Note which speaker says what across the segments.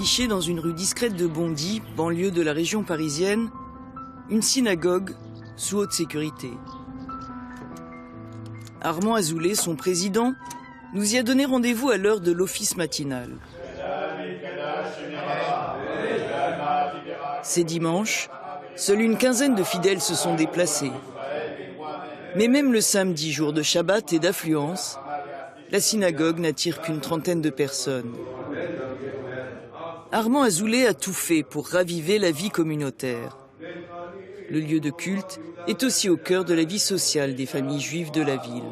Speaker 1: Nichée dans une rue discrète de Bondy, banlieue de la région parisienne, une synagogue sous haute sécurité. Armand Azoulay, son président, nous y a donné rendez-vous à l'heure de l'office matinal. C'est dimanche, seule une quinzaine de fidèles se sont déplacés. Mais même le samedi, jour de Shabbat et d'affluence, la synagogue n'attire qu'une trentaine de personnes. Armand Azoulay a tout fait pour raviver la vie communautaire. Le lieu de culte est aussi au cœur de la vie sociale des familles juives de la ville.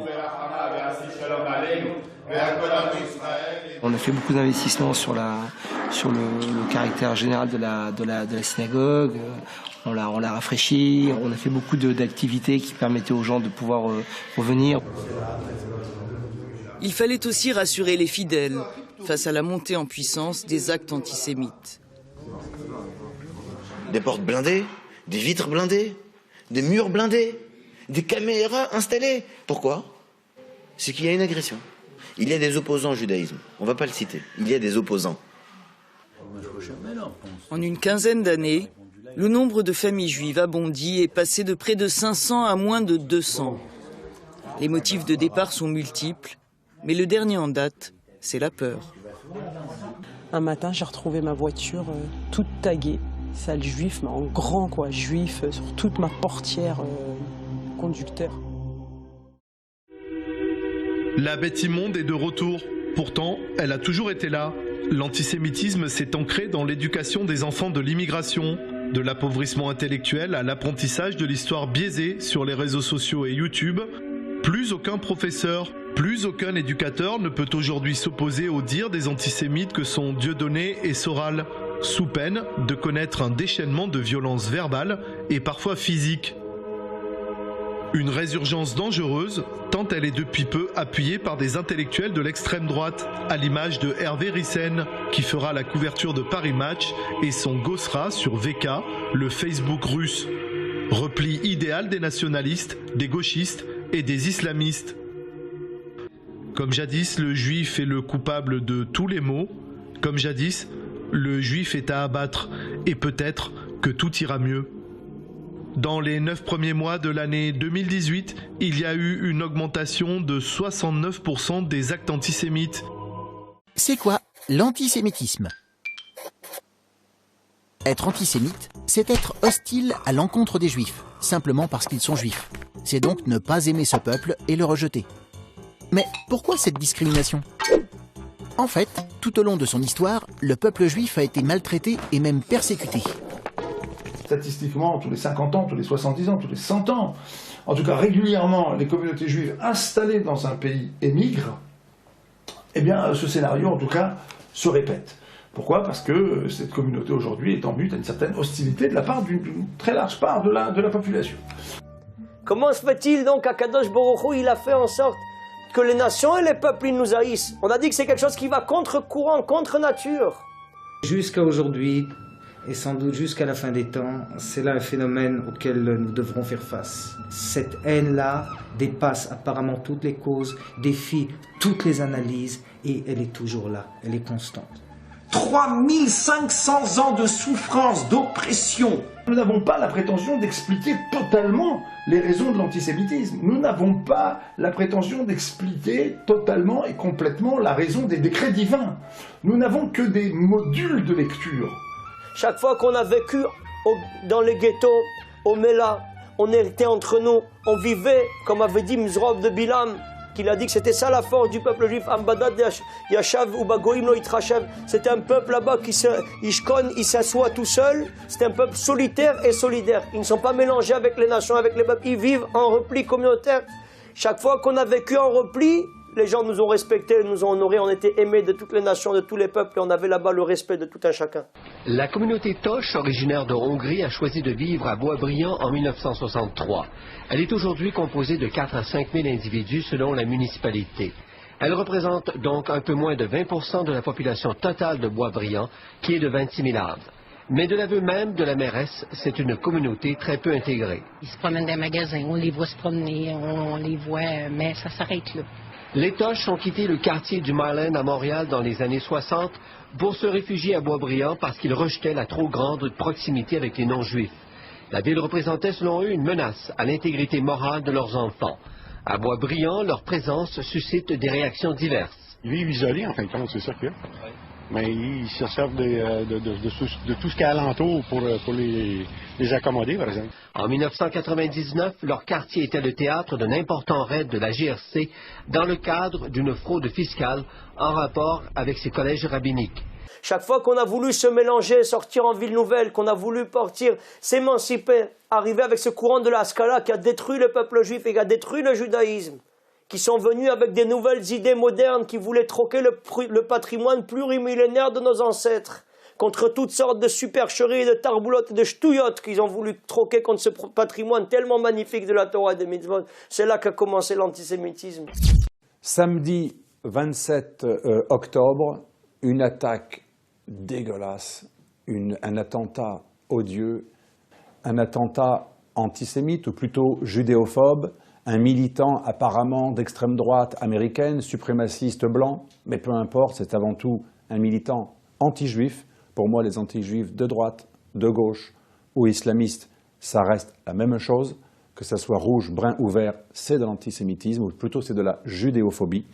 Speaker 2: On a fait beaucoup d'investissements sur le caractère général de la synagogue. On l'a rafraîchi. On a fait beaucoup d'activités qui permettaient aux gens de pouvoir revenir.
Speaker 1: Il fallait aussi rassurer les fidèles face à la montée en puissance des actes antisémites.
Speaker 3: Des portes blindées, des vitres blindées, des murs blindés, des caméras installées. Pourquoi? C'est qu'il y a une agression. Il y a des opposants au judaïsme. On ne va pas le citer. Il y a des opposants.
Speaker 1: En une quinzaine d'années, le nombre de familles juives à Bondy est passé de près de 500 à moins de 200. Les motifs de départ sont multiples, mais le dernier en date, c'est la peur.
Speaker 4: Un matin, j'ai retrouvé ma voiture toute taguée. Sale juif, mais en grand quoi, juif, sur toute ma portière conducteur.
Speaker 5: La bête immonde est de retour. Pourtant, elle a toujours été là. L'antisémitisme s'est ancré dans l'éducation des enfants de l'immigration. De l'appauvrissement intellectuel à l'apprentissage de l'histoire biaisée sur les réseaux sociaux et YouTube. Plus aucun professeur, plus aucun éducateur ne peut aujourd'hui s'opposer aux dires des antisémites que sont Dieudonné et Soral, sous peine de connaître un déchaînement de violences verbales et parfois physiques. Une résurgence dangereuse, tant elle est depuis peu appuyée par des intellectuels de l'extrême droite, à l'image de Hervé Ryssen, qui fera la couverture de Paris Match, et son Gosra sur VK, le Facebook russe. Repli idéal des nationalistes, des gauchistes et des islamistes. Comme jadis, le juif est le coupable de tous les maux. Comme jadis, le juif est à abattre, et peut-être que tout ira mieux. Dans les 9 premiers mois de l'année 2018, il y a eu une augmentation de 69% des actes antisémites.
Speaker 6: C'est quoi l'antisémitisme? Être antisémite, c'est être hostile à l'encontre des juifs, simplement parce qu'ils sont juifs. C'est donc ne pas aimer ce peuple et le rejeter. Mais pourquoi cette discrimination? En fait, tout au long de son histoire, le peuple juif a été maltraité et même persécuté.
Speaker 7: Statistiquement, tous les 50 ans, tous les 70 ans, tous les 100 ans, en tout cas régulièrement, les communautés juives installées dans un pays émigrent, eh bien ce scénario en tout cas se répète. Pourquoi? Parce que cette communauté aujourd'hui est en but à une certaine hostilité de la part d'une très large part de la population.
Speaker 8: Comment se fait-il donc qu'Akadosh Baruch Hu, il a fait en sorte que les nations et les peuples ils nous haïssent? On a dit que c'est quelque chose qui va contre courant, contre nature.
Speaker 9: Jusqu'à aujourd'hui, et sans doute jusqu'à la fin des temps, c'est là un phénomène auquel nous devrons faire face. Cette haine-là dépasse apparemment toutes les causes, défie toutes les analyses, et elle est toujours là, elle est constante.
Speaker 10: 3500 ans de souffrance, d'oppression.
Speaker 7: Nous n'avons pas la prétention d'expliquer totalement les raisons de l'antisémitisme. Nous n'avons pas la prétention d'expliquer totalement et complètement la raison des décrets divins. Nous n'avons que des modules de lecture.
Speaker 8: Chaque fois qu'on a vécu dans les ghettos, au Mela, on était entre nous, on vivait, comme avait dit Mizrov de Bilam, qu'il a dit que c'était ça la force du peuple juif. Yashav ou Bagoim lo Yitrashav. C'était un peuple là-bas qui il s'assoit tout seul. C'était un peuple solitaire et solidaire. Ils ne sont pas mélangés avec les nations, avec les peuples. Ils vivent en repli communautaire. Chaque fois qu'on a vécu en repli, les gens nous ont respectés, nous ont honorés, on était aimés de toutes les nations, de tous les peuples, et on avait là-bas le respect de tout un chacun.
Speaker 11: La communauté Toche, originaire de Hongrie, a choisi de vivre à Boisbriand en 1963. Elle est aujourd'hui composée de 4 à 5 000 individus selon la municipalité. Elle représente donc un peu moins de 20% de la population totale de Boisbriand, qui est de 26 000 âmes. Mais de l'aveu même de la mairesse, c'est une communauté très peu intégrée.
Speaker 12: Ils se promènent dans les magasins, on les voit se promener, on les voit, mais ça s'arrête là.
Speaker 11: Les Toches ont quitté le quartier du Myland à Montréal dans les années 60 pour se réfugier à Boisbriand parce qu'ils rejetaient la trop grande proximité avec les non-juifs. La ville représentait selon eux une menace à l'intégrité morale de leurs enfants. À Boisbriand, leur présence suscite des réactions diverses.
Speaker 12: Ils vivent isolés, en fin de compte, c'est ça qu'il y a. Mais ils se servent de tout ce qu'il y a alentour pour les accommoder, par exemple.
Speaker 11: En 1999, leur quartier était le théâtre d'un important raid de la GRC dans le cadre d'une fraude fiscale en rapport avec ses collèges rabbiniques.
Speaker 8: Chaque fois qu'on a voulu se mélanger, sortir en ville nouvelle, qu'on a voulu partir, s'émanciper, arriver avec ce courant de la Haskalah qui a détruit le peuple juif et qui a détruit le judaïsme, qui sont venus avec des nouvelles idées modernes, qui voulaient troquer le patrimoine plurimillénaire de nos ancêtres, contre toutes sortes de supercheries, de tarboulottes et de ch'touillottes qu'ils ont voulu troquer contre ce patrimoine tellement magnifique de la Torah et des mitzvot. C'est là qu'a commencé l'antisémitisme.
Speaker 13: Samedi 27 octobre, une attaque dégueulasse, un attentat odieux, un attentat antisémite ou plutôt judéophobe, un militant apparemment d'extrême droite américaine, suprémaciste blanc, mais peu importe, c'est avant tout un militant anti-juif. Pour moi, les anti-juifs de droite, de gauche ou islamistes, ça reste la même chose. Que ça soit rouge, brun ou vert, c'est de l'antisémitisme, ou plutôt c'est de la judéophobie.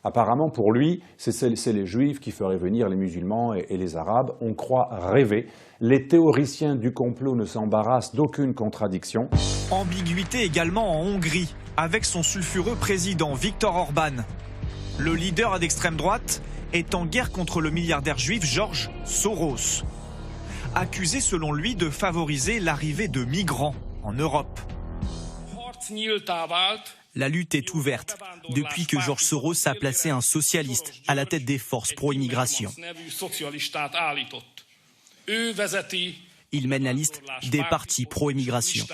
Speaker 13: Apparemment, pour lui, c'est les juifs qui feraient venir les musulmans et les arabes. On croit rêver. Les théoriciens du complot ne s'embarrassent d'aucune contradiction.
Speaker 14: Ambiguïté également en Hongrie, avec son sulfureux président Viktor Orban. Le leader d'extrême droite est en guerre contre le milliardaire juif George Soros, accusé selon lui de favoriser l'arrivée de migrants en Europe. La lutte est ouverte depuis que George Soros a placé un socialiste à la tête des forces pro-immigration. Il mène la liste des partis pro-immigration.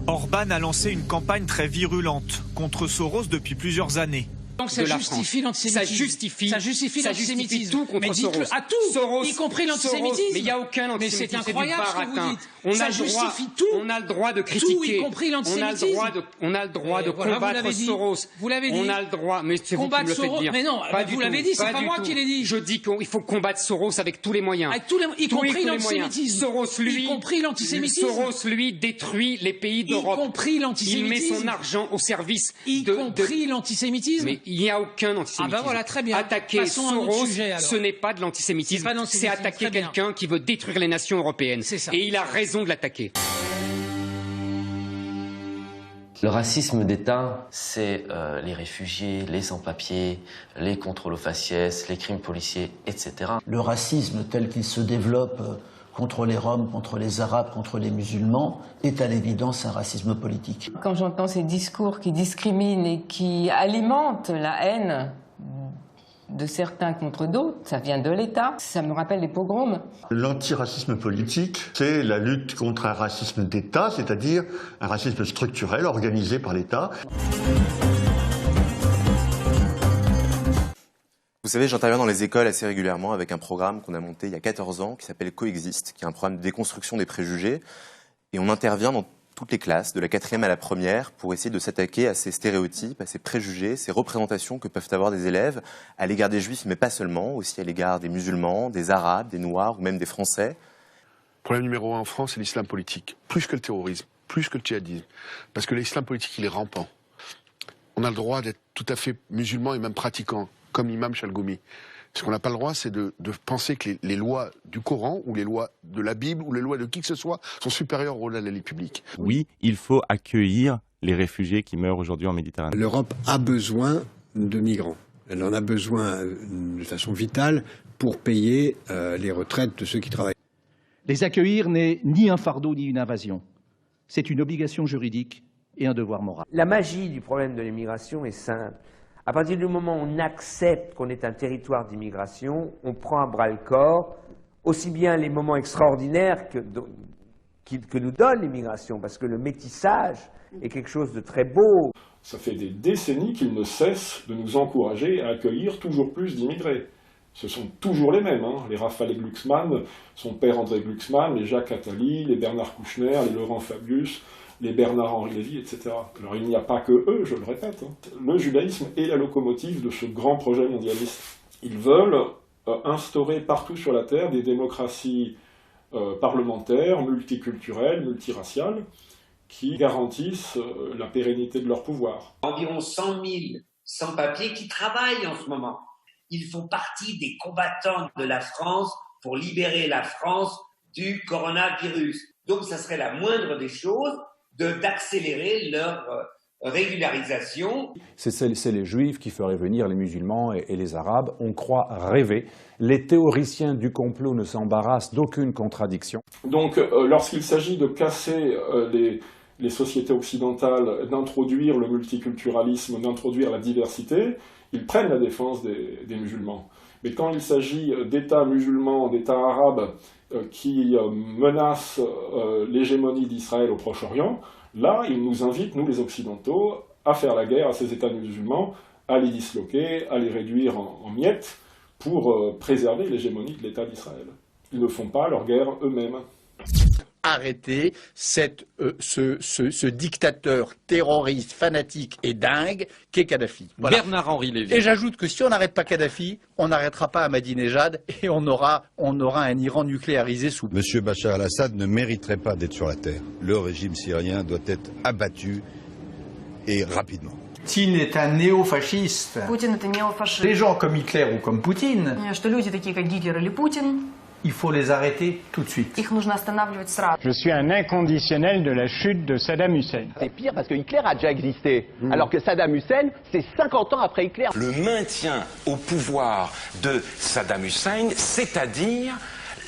Speaker 14: Orban a lancé une campagne très virulente contre Soros depuis plusieurs années.
Speaker 15: Donc ça justifie l'antisémitisme. Ça justifie l'antisémitisme.
Speaker 16: Tout contre Soros.
Speaker 15: À tout,
Speaker 16: Soros,
Speaker 15: y compris l'antisémitisme.
Speaker 16: Mais il n'y a aucun antisémitisme.
Speaker 15: Mais c'est incroyable ce que vous dites.
Speaker 16: Ça justifie tout. On a le droit de critiquer.
Speaker 15: Tout, y compris l'antisémitisme.
Speaker 16: On a le droit de combattre Soros.
Speaker 15: Vous l'avez dit.
Speaker 16: On a le droit. Mais c'est vous qui me le faites dire.
Speaker 15: Mais non, vous l'avez dit, c'est pas moi qui l'ai dit.
Speaker 16: Je dis qu'il faut combattre Soros avec tous les moyens.
Speaker 15: Y compris l'antisémitisme.
Speaker 16: Soros, lui,
Speaker 15: y compris l'antisémitisme.
Speaker 16: Soros, lui, détruit les pays d'Europe.
Speaker 15: Y compris l'antisémitisme.
Speaker 16: Il met son argent au service
Speaker 15: y compris l'antisémitisme.
Speaker 16: Mais il n'y a aucun antisémitisme.
Speaker 15: Ah ben voilà, très bien.
Speaker 16: Attaquer Soros, ce n'est pas de l'antisémitisme, c'est attaquer quelqu'un qui veut détruire les nations européennes. Et il a raison de l'attaquer.
Speaker 17: Le racisme d'État, c'est les réfugiés, les sans-papiers, les contrôles aux faciès, les crimes policiers, etc.
Speaker 18: Le racisme tel qu'il se développe contre les Roms, contre les Arabes, contre les musulmans, est à l'évidence un racisme politique.
Speaker 19: Quand j'entends ces discours qui discriminent et qui alimentent la haine de certains contre d'autres, ça vient de l'État, ça me rappelle les pogroms.
Speaker 20: L'antiracisme politique, c'est la lutte contre un racisme d'État, c'est-à-dire un racisme structurel organisé par l'État.
Speaker 21: Vous savez, j'interviens dans les écoles assez régulièrement avec un programme qu'on a monté il y a 14 ans qui s'appelle Coexiste, qui est un programme de déconstruction des préjugés. Et on intervient dans toutes les classes, de la 4e à la 1re, pour essayer de s'attaquer à ces stéréotypes, à ces préjugés, ces représentations que peuvent avoir des élèves à l'égard des juifs, mais pas seulement, aussi à l'égard des musulmans, des arabes, des noirs ou même des français.
Speaker 12: Le problème numéro 1 en France, c'est l'islam politique. Plus que le terrorisme, plus que le djihadisme. Parce que l'islam politique, il est rampant. On a le droit d'être tout à fait musulman et même pratiquant, comme l'imam Chalgoumi. Ce qu'on n'a pas le droit, c'est de penser que les lois du Coran, ou les lois de la Bible, ou les lois de qui que ce soit, sont supérieures aux lois de la loi publique.
Speaker 22: Oui, il faut accueillir les réfugiés qui meurent aujourd'hui en Méditerranée.
Speaker 23: L'Europe a besoin de migrants. Elle en a besoin de façon vitale pour payer les retraites de ceux qui travaillent.
Speaker 24: Les accueillir n'est ni un fardeau ni une invasion. C'est une obligation juridique et un devoir moral.
Speaker 25: La magie du problème de l'immigration est simple. À partir du moment où on accepte qu'on est un territoire d'immigration, on prend à bras-le-corps aussi bien les moments extraordinaires que nous donne l'immigration, parce que le métissage est quelque chose de très beau.
Speaker 26: Ça fait des décennies qu'il ne cesse de nous encourager à accueillir toujours plus d'immigrés. Ce sont toujours les mêmes, les Raphaël Glucksmann, son père André Glucksmann, les Jacques Attali, les Bernard Kouchner, les Laurent Fabius, les Bernard-Henri Lévy, etc. Alors il n'y a pas que eux, je le répète. Le judaïsme est la locomotive de ce grand projet mondialiste. Ils veulent instaurer partout sur la Terre des démocraties parlementaires, multiculturelles, multiraciales, qui garantissent la pérennité de leur pouvoir.
Speaker 10: Environ 100 000 sans-papiers qui travaillent en ce moment. Ils font partie des combattants de la France pour libérer la France du coronavirus. Donc ça serait la moindre des choses d'accélérer leur régularisation.
Speaker 13: C'est les juifs qui feraient venir les musulmans et les arabes. On croit rêver. Les théoriciens du complot ne s'embarrassent d'aucune contradiction.
Speaker 26: Donc lorsqu'il s'agit de casser les sociétés occidentales, d'introduire le multiculturalisme, d'introduire la diversité, ils prennent la défense des musulmans. Mais quand il s'agit d'États musulmans, d'États arabes qui menacent l'hégémonie d'Israël au Proche-Orient, là, ils nous invitent, nous les Occidentaux, à faire la guerre à ces États musulmans, à les disloquer, à les réduire en miettes pour préserver l'hégémonie de l'État d'Israël. Ils ne font pas leur guerre eux-mêmes.
Speaker 1: Arrêter ce dictateur terroriste, fanatique et dingue qu'est Kadhafi. Voilà.
Speaker 2: Bernard-Henri Lévy.
Speaker 1: Et j'ajoute que si on n'arrête pas Kadhafi, on n'arrêtera pas Ahmadinejad et on aura un Iran nucléarisé sous.
Speaker 3: Monsieur Bachar al-Assad ne mériterait pas d'être sur la terre. Le régime syrien doit être abattu et rapidement.
Speaker 4: Poutine est un néofasciste. Les gens comme Hitler ou comme Poutine, il faut les arrêter tout de suite.
Speaker 5: Je suis un inconditionnel de la chute de Saddam Hussein.
Speaker 6: C'est pire parce que Hitler a déjà existé, alors que Saddam Hussein, c'est 50 ans après Hitler.
Speaker 27: Le maintien au pouvoir de Saddam Hussein, c'est-à-dire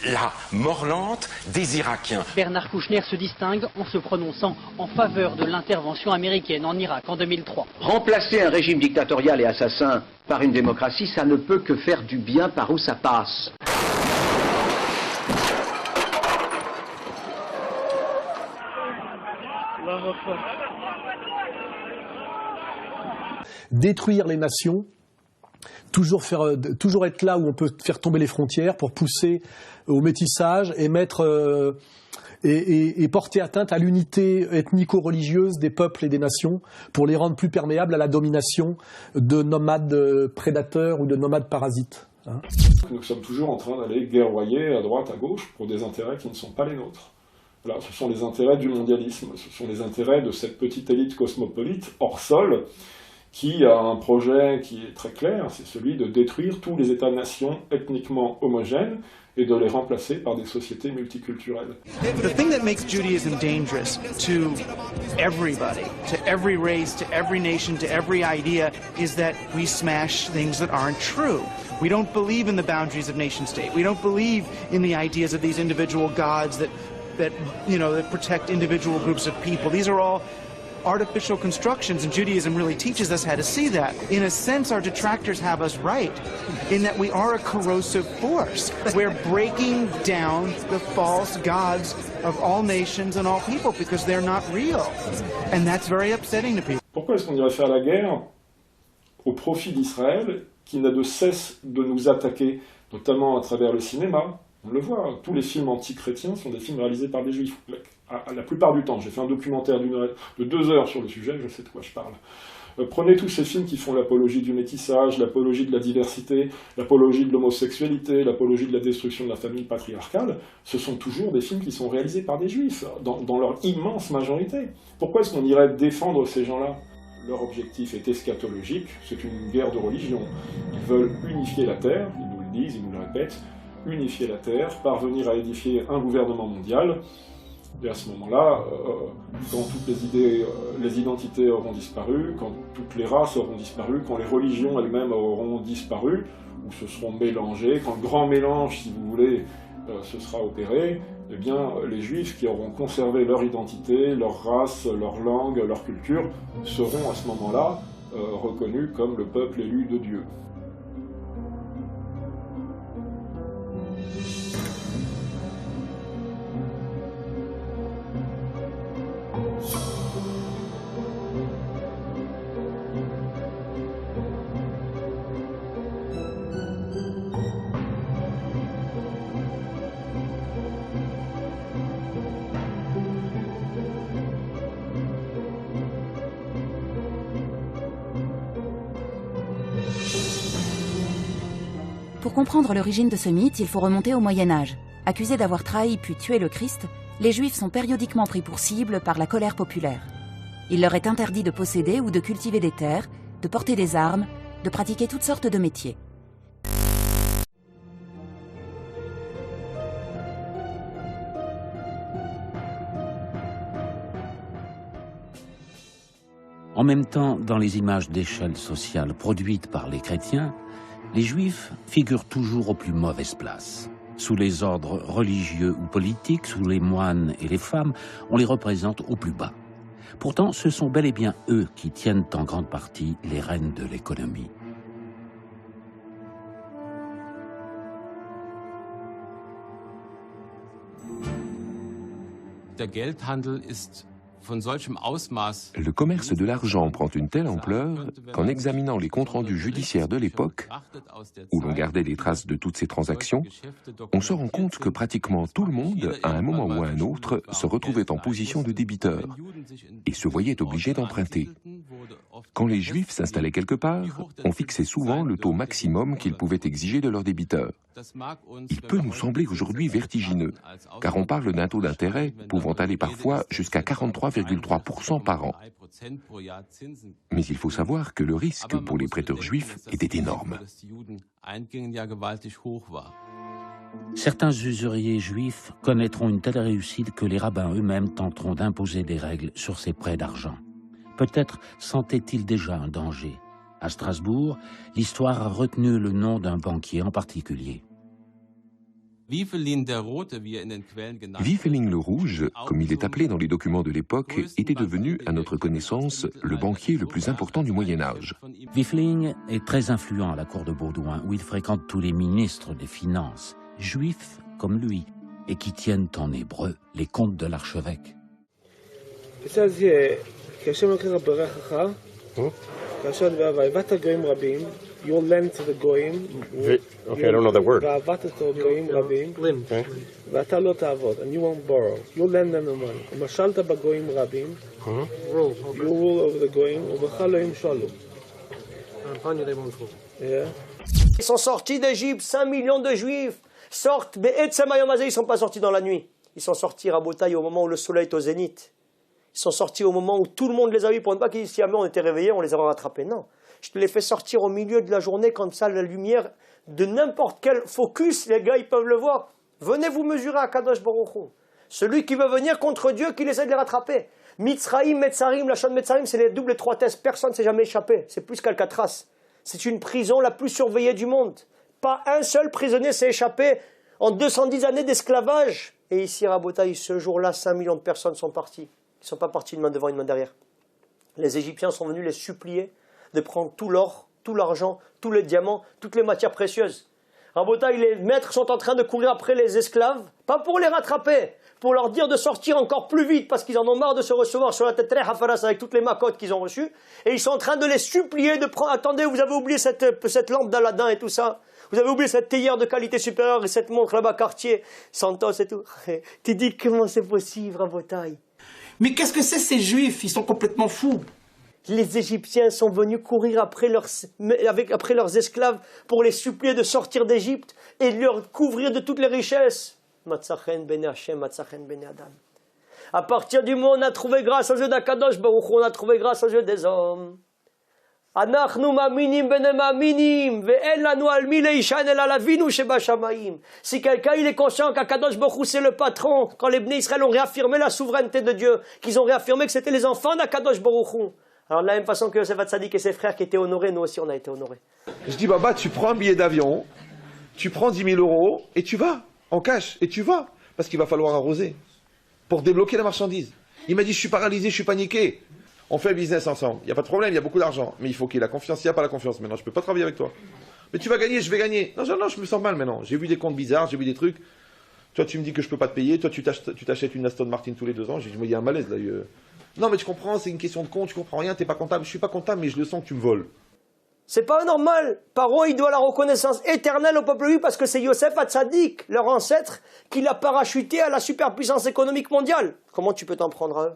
Speaker 27: la mort lente des Irakiens.
Speaker 28: Bernard Kouchner se distingue en se prononçant en faveur de l'intervention américaine en Irak en 2003.
Speaker 6: Remplacer un régime dictatorial et assassin par une démocratie, ça ne peut que faire du bien par où ça passe.
Speaker 29: Détruire les nations, toujours être là où on peut faire tomber les frontières pour pousser au métissage et et porter atteinte à l'unité ethnico-religieuse des peuples et des nations pour les rendre plus perméables à la domination de nomades prédateurs ou de nomades parasites.
Speaker 26: Nous sommes toujours en train d'aller guerroyer à droite, à gauche pour des intérêts qui ne sont pas les nôtres. Voilà, ce sont les intérêts du mondialisme, ce sont les intérêts de cette petite élite cosmopolite hors sol qui a un projet qui est très clair, c'est celui de détruire tous les États-nations ethniquement homogènes et de les remplacer par des sociétés multiculturelles.
Speaker 30: The thing that makes Judaism dangerous to everybody, to every race, to every nation, to every idea, is that we smash things that aren't true. We don't believe in the boundaries of nation-state. We don't believe in the ideas of these individual gods that protect individual groups of people. These are all artificial constructions, and Judaism really teaches us how to see that. In a sense, our detractors have us right, in that we are a corrosive force. We're breaking down the false gods of all nations and all people because they're not real. And that's very upsetting to people.
Speaker 26: Pourquoi est-ce qu'on irait faire la guerre au profit d'Israël, qui n'a de cesse de nous attaquer, notamment à travers le cinéma? On le voit, tous les films anti-chrétiens sont des films réalisés par des juifs. La plupart du temps, j'ai fait un documentaire de 2 heures sur le sujet, je sais de quoi je parle. Prenez tous ces films qui font l'apologie du métissage, l'apologie de la diversité, l'apologie de l'homosexualité, l'apologie de la destruction de la famille patriarcale, ce sont toujours des films qui sont réalisés par des juifs, dans leur immense majorité. Pourquoi est-ce qu'on irait défendre ces gens-là? Leur objectif est eschatologique, c'est une guerre de religion. Ils veulent unifier la Terre, ils nous le disent, ils nous le répètent, unifier la Terre, parvenir à édifier un gouvernement mondial. Et à ce moment-là, quand toutes les identités auront disparu, quand toutes les races auront disparu, quand les religions elles-mêmes auront disparu, ou se seront mélangées, quand le grand mélange, si vous voulez, se sera opéré, eh bien, les Juifs qui auront conservé leur identité, leur race, leur langue, leur culture, seront à ce moment-là reconnus comme le peuple élu de Dieu.
Speaker 2: Pour comprendre l'origine de ce mythe, il faut remonter au Moyen-Âge. Accusés d'avoir trahi puis tué le Christ, les Juifs sont périodiquement pris pour cible par la colère populaire. Il leur est interdit de posséder ou de cultiver des terres, de porter des armes, de pratiquer toutes sortes de métiers.
Speaker 7: En même temps, dans les images d'échelle sociale produites par les chrétiens, les Juifs figurent toujours aux plus mauvaises places. Sous les ordres religieux ou politiques, sous les moines et les femmes, on les représente au plus bas. Pourtant, ce sont bel et bien eux qui tiennent en grande partie les rênes de l'économie.
Speaker 8: Le commerce de l'argent prend une telle ampleur qu'en examinant les comptes rendus judiciaires de l'époque, où l'on gardait des traces de toutes ces transactions, on se rend compte que pratiquement tout le monde, à un moment ou à un autre, se retrouvait en position de débiteur et se voyait obligé d'emprunter. Quand les Juifs s'installaient quelque part, on fixait souvent le taux maximum qu'ils pouvaient exiger de leurs débiteurs. Il peut nous sembler aujourd'hui vertigineux, car on parle d'un taux d'intérêt pouvant aller parfois jusqu'à 43,3% par an. Mais il faut savoir que le risque pour les prêteurs juifs était énorme.
Speaker 7: Certains usuriers juifs connaîtront une telle réussite que les rabbins eux-mêmes tenteront d'imposer des règles sur ces prêts d'argent. Peut-être sentaient-ils déjà un danger. À Strasbourg, l'histoire a retenu le nom d'un banquier en particulier.
Speaker 8: Wiefelin le Rouge, comme il est appelé dans les documents de l'époque, était devenu, à notre connaissance, le banquier le plus important du Moyen-Âge.
Speaker 7: Wiefelin est très influent à la cour de Baudouin, où il fréquente tous les ministres des Finances, juifs comme lui, et qui tiennent en hébreu les comptes de l'archevêque.
Speaker 9: You'll lend to the goyim.
Speaker 11: Okay, I don't know that word.
Speaker 9: And you won't borrow. You'll lend them the money. You rule over the goyim.
Speaker 14: Ils sont sortis d'Égypte, 5 millions de Juifs sortent, mais ils ne sont pas sortis dans la nuit. Ils sont sortis à Botaï au moment où le soleil est au zénith. Ils sont sortis au moment où tout le monde les a vus pour ne pas qu'ils disent si jamais on était réveillés, on les aurait rattrapés. Non. Je te les fais sortir au milieu de la journée, comme ça, la lumière de n'importe quel focus, les gars, ils peuvent le voir. Venez vous mesurer à Kadosh Baruch Hu. Celui qui veut venir contre Dieu, qu'il essaie de les rattraper. Mitzraïm, Metzarim, la chaîne Metzarim, c'est les doubles étroitesses. Personne ne s'est jamais échappé. C'est plus qu'Alcatraz. C'est une prison la plus surveillée du monde. Pas un seul prisonnier s'est échappé en 210 années d'esclavage. Et ici, à Rabotaï, ce jour-là, 5 millions de personnes sont parties. Ils ne sont pas partis une main devant, une main derrière. Les Égyptiens sont venus les supplier de prendre tout l'or, tout l'argent, tous les diamants, toutes les matières précieuses. Rabotaï, les maîtres sont en train de courir après les esclaves, pas pour les rattraper, pour leur dire de sortir encore plus vite, parce qu'ils en ont marre de se recevoir sur la tête très hafaras avec toutes les macotes qu'ils ont reçues, et ils sont en train de les supplier de prendre... Attendez, vous avez oublié cette lampe d'Aladin et tout ça, vous avez oublié cette théière de qualité supérieure et cette montre là-bas, Cartier, Santos et tout. Tu dis comment c'est possible, Rabotaï?
Speaker 9: Mais qu'est-ce que c'est ces Juifs? Ils sont complètement fous.
Speaker 14: Les Égyptiens sont venus courir après leurs esclaves pour les supplier de sortir d'Égypte et de leur couvrir de toutes les richesses. Matzachen ben Hashem, Matzachen ben Adam. À partir du moment où on a trouvé grâce aux yeux d'Akadosh Baruch Hu, on a trouvé grâce aux yeux des hommes. Anachnu ma'aminim bene ma'aminim, ve'en lanu al mi leishan el alavinu sheba shamayim. Si quelqu'un il est conscient qu'Akadosh Baruch Hu c'est le patron, quand les Bnei Israël ont réaffirmé la souveraineté de Dieu, qu'ils ont réaffirmé que c'était les enfants d'Akadosh Baruch Hu. Alors de la même façon que Yosef Hatzadik et ses frères qui étaient honorés, nous aussi on a été honorés.
Speaker 11: Je dis, Baba, tu prends un billet d'avion, tu prends 10 000 euros et tu vas, en cash, et tu vas. Parce qu'il va falloir arroser pour débloquer la marchandise. Il m'a dit, je suis paralysé, je suis paniqué. On fait un business ensemble, il n'y a pas de problème, il y a beaucoup d'argent. Mais il faut qu'il y ait la confiance, il n'y a pas la confiance. Maintenant, je ne peux pas travailler avec toi. Mais tu vas gagner, je vais gagner. Non, je me sens mal maintenant. J'ai vu des comptes bizarres, j'ai vu des trucs. Toi, tu me dis que je ne peux pas te payer. Toi, tu t'achètes une Aston Martin tous les 2 ans. Il y a un malaise là. Non, mais tu comprends, c'est une question de compte, tu comprends rien, t'es pas comptable. Je suis pas comptable, mais je le sens que tu me voles.
Speaker 14: C'est pas normal. Paro, il doit la reconnaissance éternelle au peuple juif parce que c'est Yosef Hatzadik, leur ancêtre, qui l'a parachuté à la superpuissance économique mondiale. Comment tu peux t'en prendre à eux?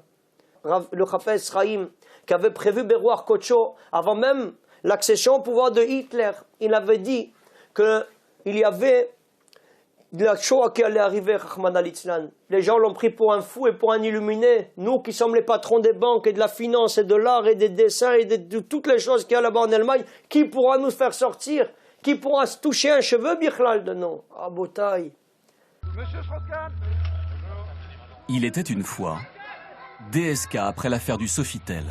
Speaker 14: Le Chafetz Chaim, qui avait prévu Beruach Kodsho avant même l'accession au pouvoir de Hitler, il avait dit que il y avait de la Shoah qui allait arriver, Rahman al-Islam. Les gens l'ont pris pour un fou et pour un illuminé. Nous qui sommes les patrons des banques et de la finance et de l'art et des dessins et de toutes les choses qu'il y a là-bas en Allemagne, qui pourra nous faire sortir? Qui pourra se toucher un cheveu, Bichlal, de nous? Ah, Botaï.
Speaker 12: Monsieur Strauss-Kahn.
Speaker 15: Il était une fois DSK après l'affaire du Sofitel.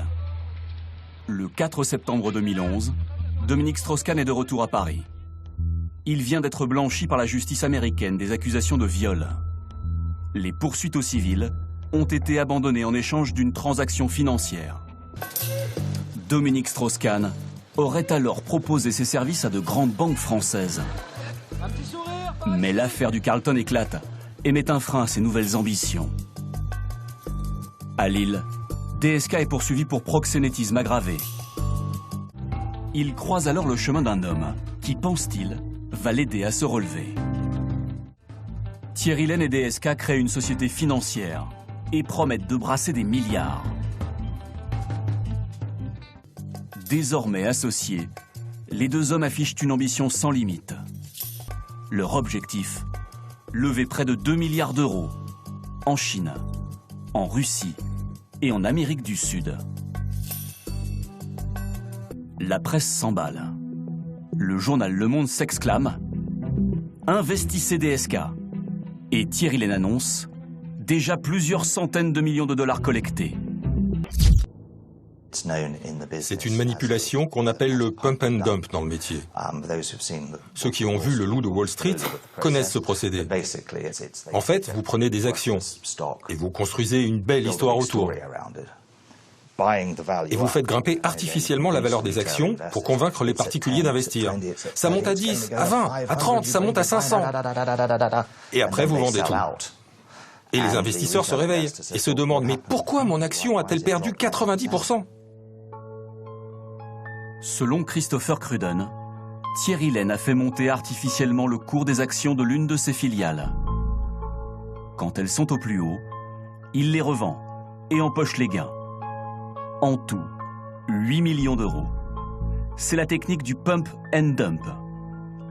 Speaker 15: Le 4 septembre 2011, Dominique Strauss-Kahn est de retour à Paris. Il vient d'être blanchi par la justice américaine des accusations de viol. Les poursuites au civil ont été abandonnées en échange d'une transaction financière. Dominique Strauss-Kahn aurait alors proposé ses services à de grandes banques françaises. Mais l'affaire du Carlton éclate et met un frein à ses nouvelles ambitions. À Lille, DSK est poursuivi pour proxénétisme aggravé. Il croise alors le chemin d'un homme qui, pense-t-il, va l'aider à se relever. Thierry Lehne et DSK créent une société financière et promettent de brasser des milliards. Désormais associés, les deux hommes affichent une ambition sans limite. Leur objectif, lever près de 2 milliards d'euros en Chine, en Russie et en Amérique du Sud. La presse s'emballe. Le journal Le Monde s'exclame « Investissez DSK ». Et Thierry Lehne annonce déjà plusieurs centaines de millions de dollars collectés.
Speaker 16: C'est une manipulation qu'on appelle le pump and dump dans le métier. Ceux qui ont vu Le Loup de Wall Street connaissent ce procédé. En fait, vous prenez des actions et vous construisez une belle histoire autour. Et vous faites grimper artificiellement la valeur des actions pour convaincre les particuliers d'investir. Ça monte à 10, à 20, à 30, ça monte à 500. Et après, vous vendez tout. Et les investisseurs se réveillent et se demandent « Mais pourquoi mon action a-t-elle perdu 90% ?»
Speaker 15: Selon Christopher Cruden, Thierry Lehne a fait monter artificiellement le cours des actions de l'une de ses filiales. Quand elles sont au plus haut, il les revend et empoche les gains. En tout, 8 millions d'euros. C'est la technique du pump and dump.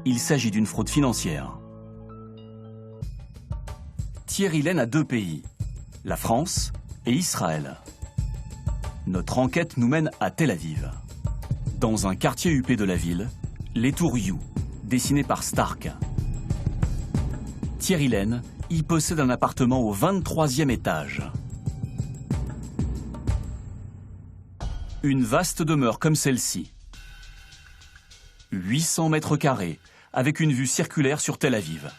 Speaker 15: Il s'agit d'une fraude financière. Thierry Lehne a 2 pays, la France et Israël. Notre enquête nous mène à Tel Aviv. Dans un quartier huppé de la ville, les tours You, dessinées par Stark. Thierry Lehne y possède un appartement au 23e étage. Une vaste demeure comme celle-ci. 800 mètres carrés, avec une vue circulaire sur Tel Aviv.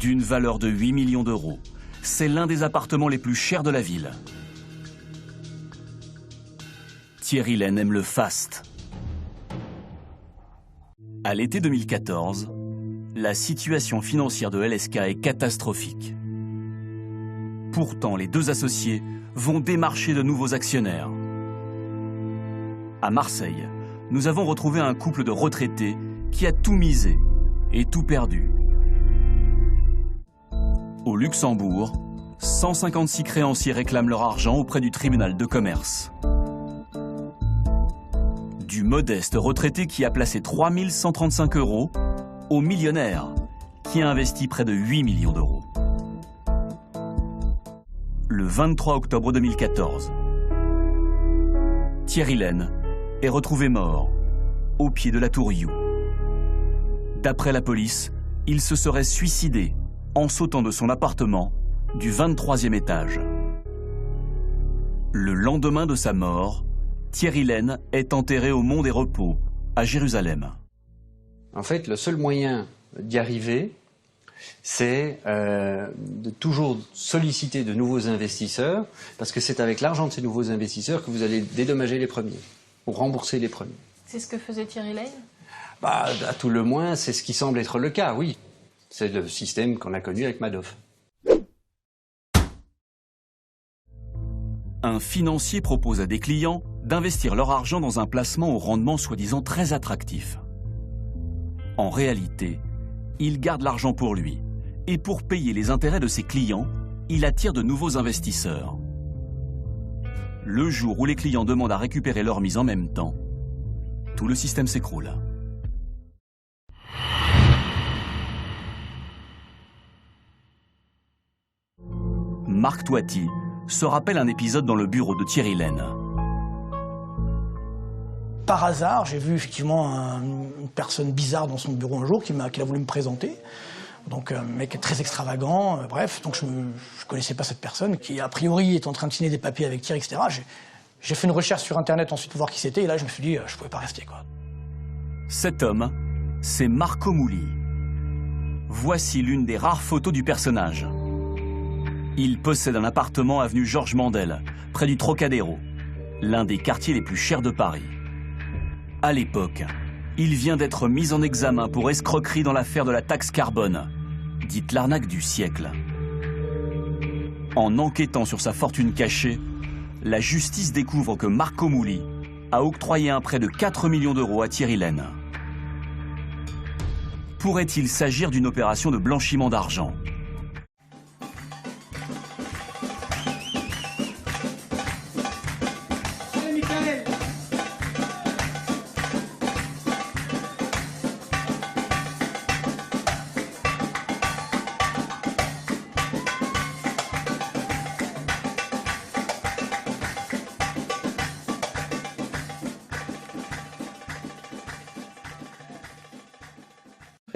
Speaker 15: D'une valeur de 8 millions d'euros, c'est l'un des appartements les plus chers de la ville. Thierry Lehne aime le faste. À l'été 2014, la situation financière de LSK est catastrophique. Pourtant, les deux associés vont démarcher de nouveaux actionnaires. À Marseille, nous avons retrouvé un couple de retraités qui a tout misé et tout perdu. Au Luxembourg, 156 créanciers réclament leur argent auprès du tribunal de commerce. Du modeste retraité qui a placé 3 135 € au millionnaire qui a investi près de 8 millions d'euros. Le 23 octobre 2014, Thierry Lehne est retrouvé mort au pied de la tour You. D'après la police, il se serait suicidé en sautant de son appartement du 23e étage. Le lendemain de sa mort, Thierry Lehne est enterré au Mont des Repos, à Jérusalem.
Speaker 17: En fait, le seul moyen d'y arriver, c'est de toujours solliciter de nouveaux investisseurs, parce que c'est avec l'argent de ces nouveaux investisseurs que vous allez dédommager les premiers, ou rembourser les premiers.
Speaker 18: C'est ce que faisait Thierry Lehne ?
Speaker 17: À tout le moins, c'est ce qui semble être le cas, oui. C'est le système qu'on a connu avec Madoff.
Speaker 15: Un financier propose à des clients d'investir leur argent dans un placement au rendement soi-disant très attractif. En réalité, il garde l'argent pour lui. Et pour payer les intérêts de ses clients, il attire de nouveaux investisseurs. Le jour où les clients demandent à récupérer leur mise en même temps, tout le système s'écroule. Marc Toiti, se rappelle un épisode dans le bureau de Thierry Lenne.
Speaker 10: Par hasard, j'ai vu effectivement une personne bizarre dans son bureau un jour qui a voulu me présenter. Donc un mec très extravagant, bref, donc je connaissais pas cette personne qui a priori est en train de signer des papiers avec Thierry, etc. J'ai fait une recherche sur internet ensuite pour voir qui c'était et là je me suis dit je pouvais pas rester quoi.
Speaker 15: Cet homme, c'est Marco Mouli. Voici l'une des rares photos du personnage. Il possède un appartement avenue Georges Mandel, près du Trocadéro, l'un des quartiers les plus chers de Paris. À l'époque, il vient d'être mis en examen pour escroquerie dans l'affaire de la taxe carbone, dite l'arnaque du siècle. En enquêtant sur sa fortune cachée, la justice découvre que Marco Mouli a octroyé un prêt de 4 millions d'euros à Thierry Lenne. Pourrait-il s'agir d'une opération de blanchiment d'argent ?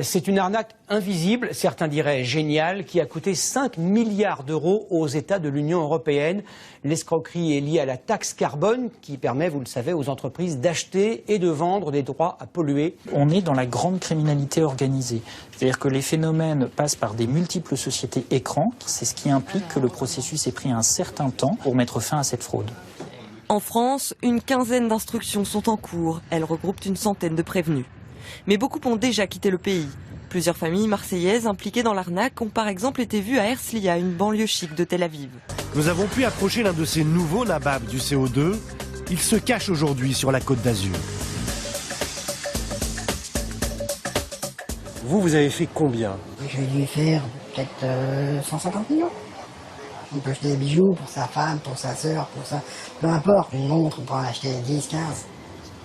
Speaker 13: C'est une arnaque invisible, certains diraient géniale, qui a coûté 5 milliards d'euros aux États de l'Union européenne. L'escroquerie est liée à la taxe carbone qui permet, vous le savez, aux entreprises d'acheter et de vendre des droits à polluer.
Speaker 18: On est dans la grande criminalité organisée. C'est-à-dire que les phénomènes passent par des multiples sociétés écrans. C'est ce qui implique que le processus ait pris un certain temps pour mettre fin à cette fraude.
Speaker 19: En France, une quinzaine d'instructions sont en cours. Elles regroupent une centaine de prévenus. Mais beaucoup ont déjà quitté le pays. Plusieurs familles marseillaises impliquées dans l'arnaque ont par exemple été vues à Herzliya, une banlieue chic de Tel Aviv.
Speaker 20: Nous avons pu approcher l'un de ces nouveaux nababs du CO2. Il se cache aujourd'hui sur la Côte d'Azur. Vous avez fait combien?
Speaker 21: J'ai dû faire peut-être 150 millions. On peut acheter des bijoux pour sa femme, pour sa sœur, pour ça. Peu importe, une montre, on peut en acheter 10, 15.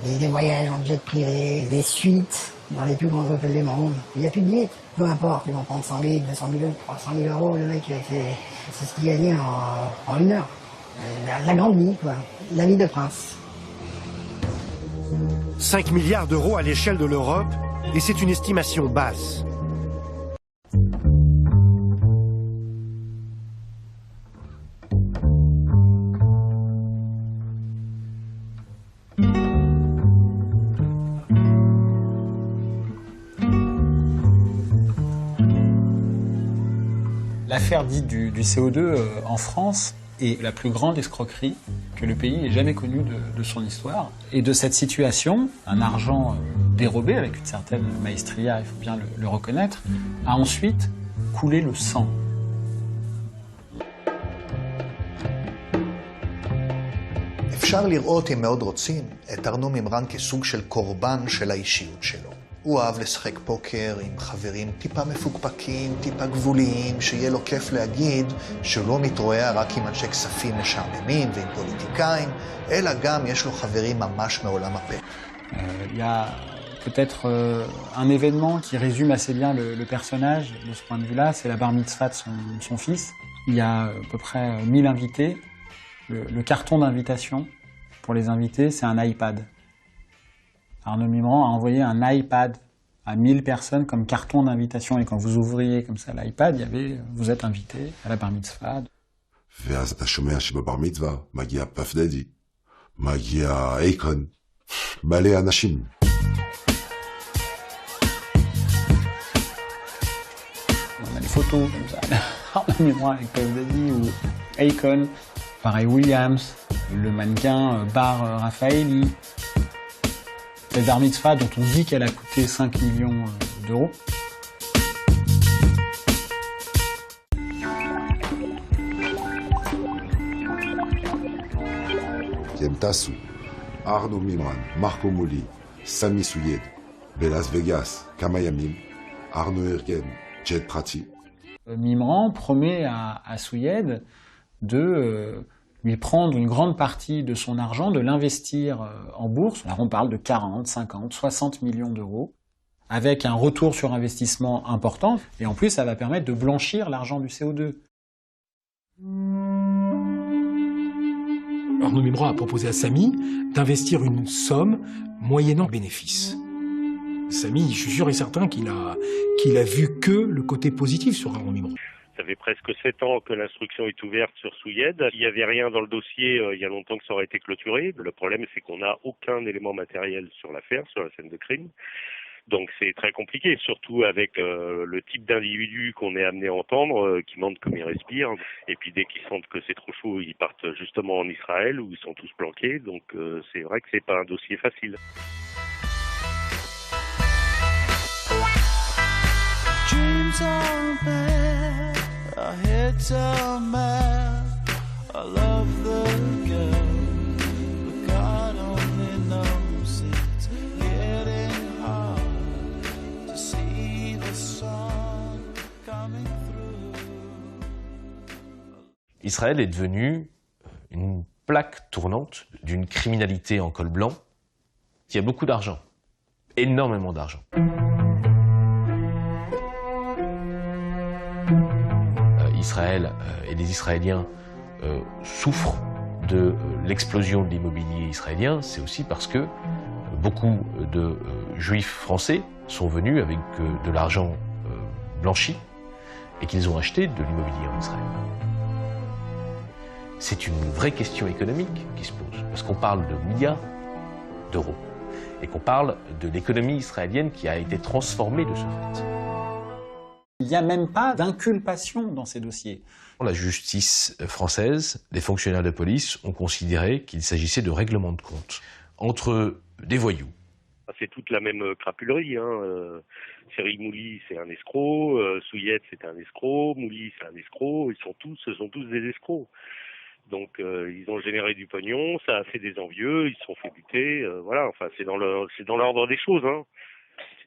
Speaker 21: Et des voyages en jet privé, des suites dans les plus grands hôtels du monde. Il n'y a plus de limite. Peu importe, ils vont prendre 100 000, 200 000, 300 000 euros. Le mec, c'est ce qu'il gagnait en une heure. La grande vie, quoi. La vie de prince.
Speaker 20: 5 milliards d'euros à l'échelle de l'Europe, et c'est une estimation basse.
Speaker 18: L'affaire dite du CO2 en France est la plus grande escroquerie que le pays ait jamais connue de son histoire. Et de cette situation, un argent dérobé avec une certaine maestria, il faut bien le reconnaître, a ensuite coulé le sang.
Speaker 22: אפשר לראות, אם מאוד רוצים, את ארנו מימרן כסוג של קורבן של האישיות שלו. הוא אהב לשחק פוקר עם חברים טיפה מפוקפקים, טיפה גבוליים, שיהיה לו כיף להגיד שהוא לא מתרועע רק עם אנשי כספים משעממים ועם פוליטיקאים, אלא גם יש לו חברים ממש מעולם הפה.
Speaker 18: Il y a peut-être un événement qui résume assez bien le personnage de ce point de vue-là, c'est la bar mitzvah de son fils. Il y a à peu près 1000 invités. Le carton d'invitation pour les invités, c'est un iPad. Arnaud Mimran a envoyé un iPad à 1000 personnes comme carton d'invitation. Et quand vous ouvriez comme ça l'iPad, il y avait « vous êtes invité à la bar mitzvah ».
Speaker 23: ואז אתה שומע שבבר מצווה מגיע פף דדי, מגיע אייקון, מלא אנשים.
Speaker 18: On a des photos comme ça, Arnaud Mimran avec Puff Daddy ou Akon, pareil Williams, le mannequin Bar Raffaelli. Cette bar mitzvah dont on dit qu'elle a coûté 5 millions d'euros.
Speaker 23: כי הם טסו, ארנו מימרן, מרקו מולי, סמי סויד, בלאס וגאס, כמה ימים, ארנו ארגן, ג'ט פרטי.
Speaker 18: Mimran promet à Souyed de lui prendre une grande partie de son argent, de l'investir en bourse. Alors on parle de 40, 50, 60 millions d'euros, avec un retour sur investissement important. Et en plus, ça va permettre de blanchir l'argent du CO2.
Speaker 1: Arnaud Memran a proposé à Samy d'investir une somme moyennant bénéfice. Samy, je suis sûr et certain qu'il a vu que le côté positif sur Arnaud Memran.
Speaker 3: Ça fait presque 7 ans que l'instruction est ouverte sur Souilled. Il n'y avait rien dans le dossier, il y a longtemps que ça aurait été clôturé. Le problème, c'est qu'on n'a aucun élément matériel sur l'affaire, sur la scène de crime. Donc c'est très compliqué, surtout avec le type d'individu qu'on est amené à entendre, qui mentent comme ils respirent. Et puis dès qu'ils sentent que c'est trop chaud, ils partent justement en Israël, où ils sont tous planqués. Donc c'est vrai que c'est pas un dossier facile.
Speaker 4: Dreams are bad, our heads are mad. I love the girl, but God only knows it's getting hard to see the sun coming through.
Speaker 5: Israël est devenu une plaque tournante d'une criminalité en col blanc qui a beaucoup d'argent, énormément d'argent. Israël et les Israéliens souffrent de l'explosion de l'immobilier israélien, c'est aussi parce que beaucoup de juifs français sont venus avec de l'argent blanchi et qu'ils ont acheté de l'immobilier en Israël. C'est une vraie question économique qui se pose, parce qu'on parle de milliards d'euros et qu'on parle de l'économie israélienne qui a été transformée de ce fait.
Speaker 18: Il n'y a même pas d'inculpation dans ces dossiers.
Speaker 5: La justice française, les fonctionnaires de police ont considéré qu'il s'agissait de règlements de compte entre des voyous.
Speaker 3: C'est toute la même crapulerie. Cyril Mouly, c'est un escroc. Souilled, c'est un escroc. Mouly, c'est un escroc. Ce sont tous des escrocs. Donc ils ont généré du pognon, ça a fait des envieux, ils se sont fait buter. Voilà, enfin c'est dans l'ordre des choses.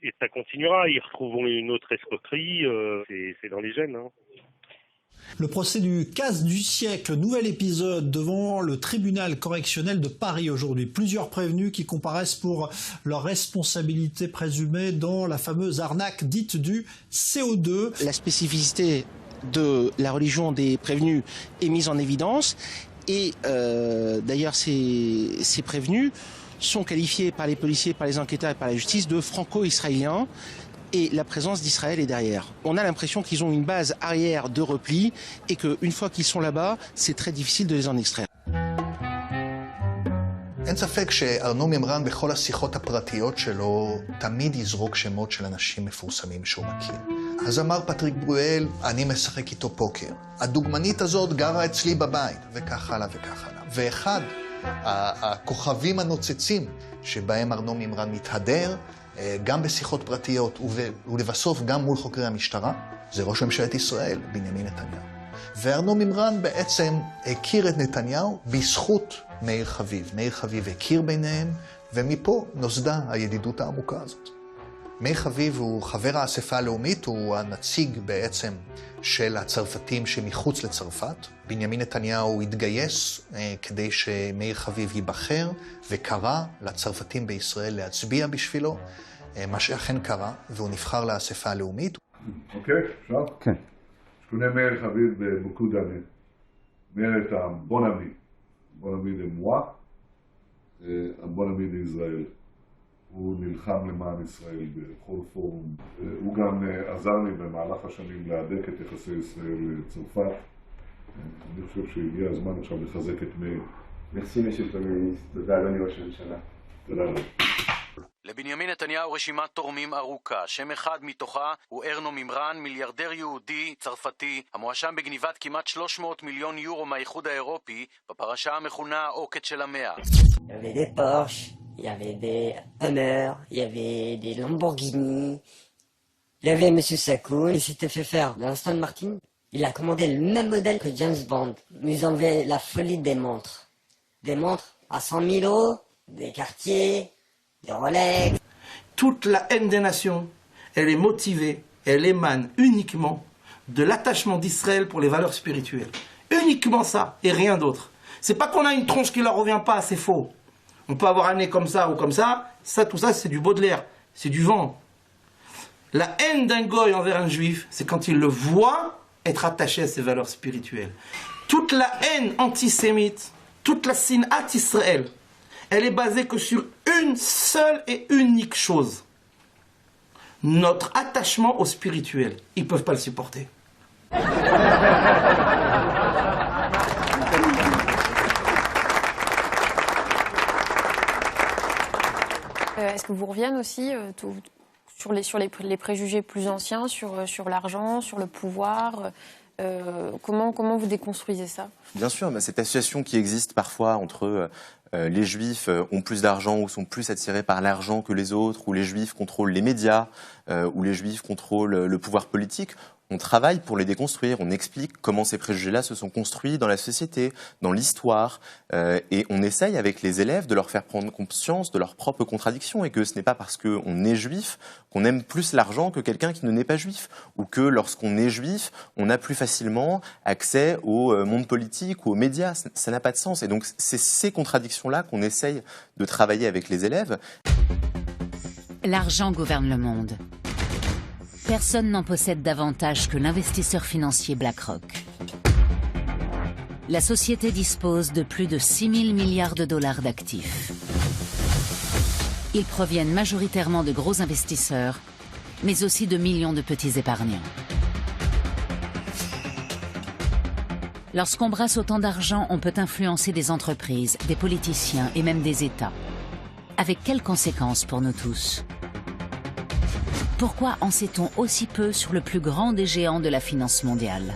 Speaker 3: Et ça continuera, ils retrouveront une autre escroquerie, c'est dans les gènes.
Speaker 6: Le procès du casse du siècle, nouvel épisode devant le tribunal correctionnel de Paris aujourd'hui. Plusieurs prévenus qui comparaissent pour leur responsabilité présumée dans la fameuse arnaque dite du CO2.
Speaker 24: La spécificité de la religion des prévenus est mise en évidence et d'ailleurs ces prévenus sont qualifiés par les policiers, par les enquêteurs et par la justice de franco-israéliens et la présence d'Israël est derrière. On a l'impression qu'ils ont une base arrière de repli et qu'une fois qu'ils sont là-bas, c'est très difficile de les en extraire.
Speaker 22: אין ספק שארנו מימרן בכל השיחות הפרטיות שלו תמיד יזרוק שמות של אנשים מפורסמים שהוא מכיר. אז אמר פטריק ברואל, אני משחק איתו פוקר. הדוגמנית הזאת גרה אצלי בבית, וכך הלאה וכך הלאה. ואחד הכוכבים הנוצצים שבהם ארנו מימרן מתהדר, גם בשיחות פרטיות ולבסוף גם מול חוקרי המשטרה, זה ראש ממשלת ישראל, בנימין נתניהו. וארנו מימרן בעצם הכיר את נתניהו בזכות מאיר חביב. מאיר חביב הכיר ביניהם, ומפה נוסדה הידידות העמוקה הזאת. מאיר חביב הוא חבר האספה הלאומית, הוא הנציג בעצם של הצרפתים שמחוץ לצרפת. בנימין נתניהו התגייס כדי שמאיר חביב ייבחר, וקרא לצרפתים בישראל להצביע בשבילו, מה שאכן קרה, והוא נבחר לאספה הלאומית.
Speaker 23: אוקיי, אפשר? כן. Je connais Meir Haviv beaucoup d'années. Meir est un bon ami de moi, un bon ami d'Israël. הוא נלחם למען ישראל בכל פורום. הוא גם עזר לי במהלך השנים להדק את יחסי ישראל-צרפת. אני חושב שהגיע הזמן עכשיו לחזק את מאיר.
Speaker 25: merci monsieur le premier ministre. תודה אדוני ראש הממשלה.
Speaker 23: תודה רבה.
Speaker 27: לבנימין נתניהו רשימת תורמים ארוכה, שם אחד מתוכה הוא ארנו מימרן, מיליארדר יהודי צרפתי, המואשם בגניבת כמעט 300 מיליון יורו מהאיחוד האירופי, בפרשה המכונה העוקץ של המאה.
Speaker 21: Il y avait des Porsche, il y avait des Hummer, il y avait des Lamborghini, il y avait M. Sakoun, il s'était fait faire l'Aston Martin. Il a commandé le même modèle que James Bond. Nous enlevait la folie des montres. Des montres à 100 000 euros, des Cartier, des Rolex.
Speaker 10: Toute la haine des nations, elle est motivée, elle émane uniquement de l'attachement d'Israël pour les valeurs spirituelles. Uniquement ça, et rien d'autre. C'est pas qu'on a une tronche qui leur revient pas, c'est faux. On peut avoir un nez comme ça ou comme ça, tout ça c'est du Baudelaire, c'est du vent. La haine d'un goy envers un juif, c'est quand il le voit
Speaker 2: être attaché à ces valeurs spirituelles. Toute la haine antisémite, toute la sinat Israël, elle est basée que sur une seule et unique chose. Notre attachement au spirituel. Ils ne peuvent pas le supporter.
Speaker 7: Est-ce que vous reviennent aussi sur les préjugés plus anciens, sur l'argent, sur le pouvoir comment vous déconstruisez ça?
Speaker 8: Bien sûr, cette association qui existe parfois entre les Juifs ont plus d'argent ou sont plus attirés par l'argent que les autres, ou les Juifs contrôlent les médias, ou les Juifs contrôlent le pouvoir politique. On travaille pour les déconstruire, on explique comment ces préjugés-là se sont construits dans la société, dans l'histoire, et on essaye avec les élèves de leur faire prendre conscience de leurs propres contradictions, et que ce n'est pas parce qu'on est juif qu'on aime plus l'argent que quelqu'un qui ne n'est pas juif, ou que lorsqu'on est juif, on a plus facilement accès au monde politique ou aux médias. Ça n'a pas de sens, et donc c'est ces contradictions-là qu'on essaye de travailler avec les élèves.
Speaker 9: L'argent gouverne le monde. Personne n'en possède davantage que l'investisseur financier BlackRock. La société dispose de plus de 6 000 milliards de dollars d'actifs. Ils proviennent majoritairement de gros investisseurs, mais aussi de millions de petits épargnants. Lorsqu'on brasse autant d'argent, on peut influencer des entreprises, des politiciens et même des États. Avec quelles conséquences pour nous tous ? Pourquoi en sait-on aussi peu sur le plus grand des géants de la finance mondiale ?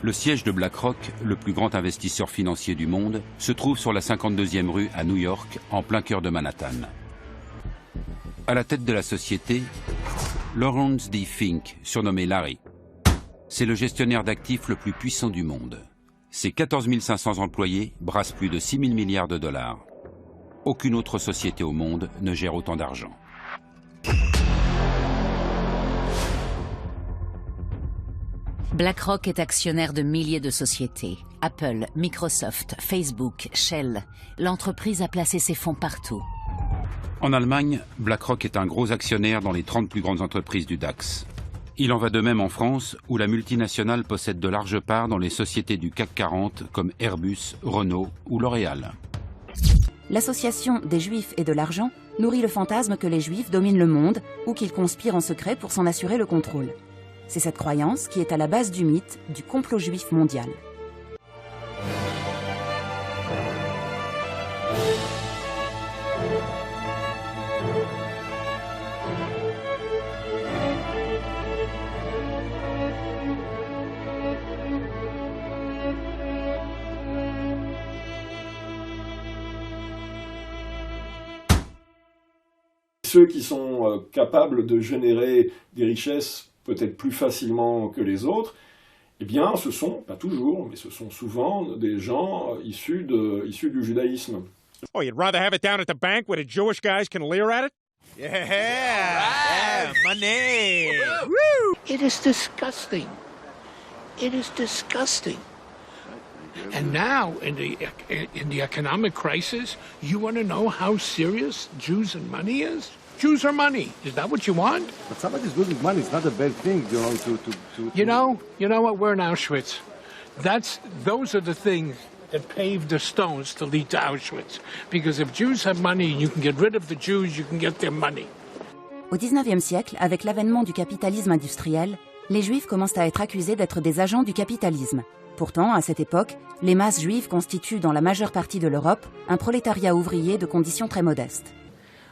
Speaker 11: Le siège de BlackRock, le plus grand investisseur financier du monde, se trouve sur la 52e rue à New York, en plein cœur de Manhattan. À la tête de la société, Lawrence D. Fink, surnommé Larry. C'est le gestionnaire d'actifs le plus puissant du monde. Ses 14 500 employés brassent plus de 6 000 milliards de dollars. Aucune autre société au monde ne gère autant d'argent.
Speaker 9: BlackRock est actionnaire de milliers de sociétés. Apple, Microsoft, Facebook, Shell. L'entreprise a placé ses fonds partout.
Speaker 11: En Allemagne, BlackRock est un gros actionnaire dans les 30 plus grandes entreprises du DAX. Il en va de même en France, où la multinationale possède de larges parts dans les sociétés du CAC 40 comme Airbus, Renault ou L'Oréal.
Speaker 14: L'association des Juifs et de l'argent nourrit le fantasme que les Juifs dominent le monde ou qu'ils conspirent en secret pour s'en assurer le contrôle. C'est cette croyance qui est à la base du mythe du complot juif mondial.
Speaker 26: Ceux qui sont capables de générer des richesses peut-être plus facilement que les autres, eh bien, ce sont, pas toujours, mais ce sont souvent des gens issus du judaïsme.
Speaker 28: Oh, you'd rather have it down at the bank where the Jewish guys can leer at it? Yeah, right. Money!
Speaker 29: Woo! It is disgusting. It is disgusting. And now, in the economic crisis, you want to know how serious Jews and money is? Jews are money. Is that what you want?
Speaker 30: But somebody's losing money. It's not a bad thing, you know, to...
Speaker 29: You know what? We're in Auschwitz. Those are the things that paved the stones to lead to Auschwitz. Because if Jews have money, you can get rid of the Jews, you can get their money.
Speaker 14: Au XIXe siècle, avec l'avènement du capitalisme industriel, les Juifs commencent à être accusés d'être des agents du capitalisme. Pourtant, à cette époque, les masses juives constituent dans la majeure partie de l'Europe un prolétariat ouvrier de conditions très modestes.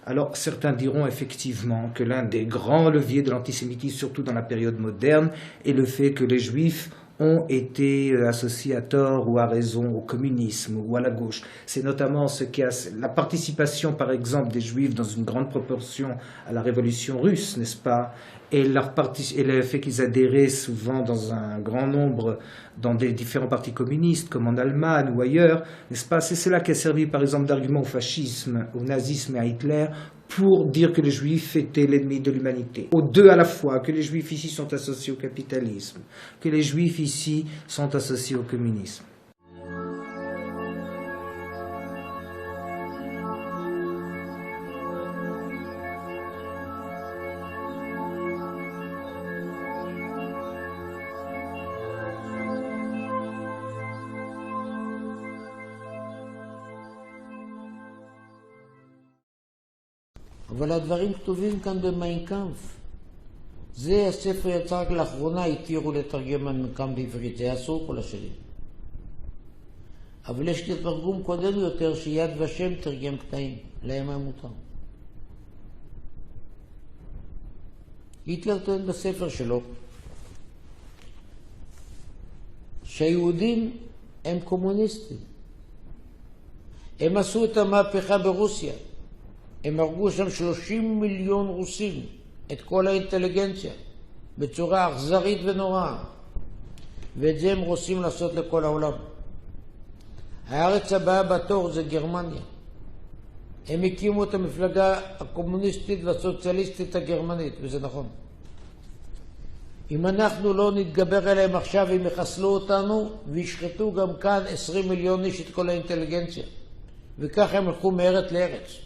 Speaker 31: Alors certains diront effectivement que l'un des grands leviers de l'antisémitisme, surtout dans la période moderne, est le fait que les Juifs ont été associés à tort ou à raison au communisme ou à la gauche. C'est notamment ce qui a la participation, par exemple, des Juifs dans une grande proportion à la révolution russe, n'est-ce pas ? Et le fait qu'ils adhéraient souvent dans un grand nombre dans des différents partis communistes, comme en Allemagne ou ailleurs, n'est-ce pas ? C'est cela qui a servi, par exemple, d'argument au fascisme, au nazisme et à Hitler pour dire que les Juifs étaient l'ennemi de l'humanité. Aux deux à la fois, que les Juifs ici sont associés au capitalisme, que les Juifs ici sont associés au communisme.
Speaker 1: אבל הדברים כתובים כאן במיינקאמפ. זה הספר יצא רק לאחרונה, התירו לתרגם מיינקאמפ בעברית, זה היה אסור כל השנים. אבל יש לי תרגום קודם יותר שיד ושם תרגם קטעים, להם היה מותר. היטלר טוען בספר שלו שהיהודים הם קומוניסטים. הם עשו את המהפכה ברוסיה. הם הרגו שם 30 מיליון רוסים, את כל האינטליגנציה, בצורה אכזרית ונוראה. ואת זה הם רוצים לעשות לכל העולם. הארץ הבאה בתור זה גרמניה. הם הקימו את המפלגה הקומוניסטית והסוציאליסטית הגרמנית, וזה נכון. אם אנחנו לא נתגבר עליהם עכשיו, הם יחסלו אותנו וישחטו גם כאן 20 מיליון איש את כל האינטליגנציה. וככה הם הלכו מארץ לארץ.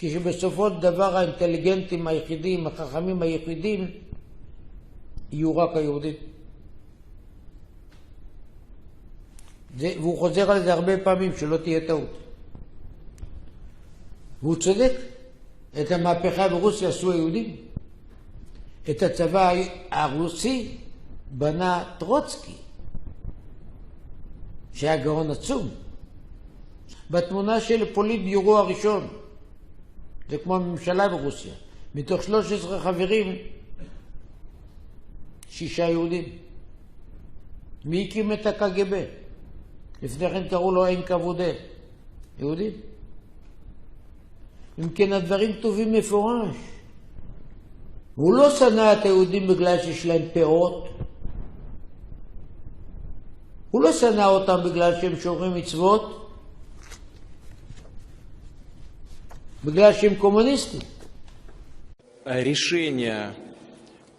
Speaker 1: כשבסופו של דבר האינטליגנטים היחידים, החכמים היחידים, יהיו רק היהודים. והוא חוזר על זה הרבה פעמים, שלא תהיה טעות. והוא צודק. את המהפכה ברוסיה עשו היהודים. את הצבא הרוסי בנה טרוצקי, שהיה גאון עצום. בתמונה של פוליט ביורו הראשון, זה כמו הממשלה ברוסיה, מתוך 13 חברים, 6 יהודים. מי הקים את הקג"ב? לפני כן קראו לו NKVD. יהודים. אם כן הדברים כתובים מפורש. הוא לא שנא את היהודים בגלל שיש להם פאות. הוא לא שנא אותם בגלל שהם שומרים מצוות. בגלל שהם קומוניסטים.
Speaker 4: Решение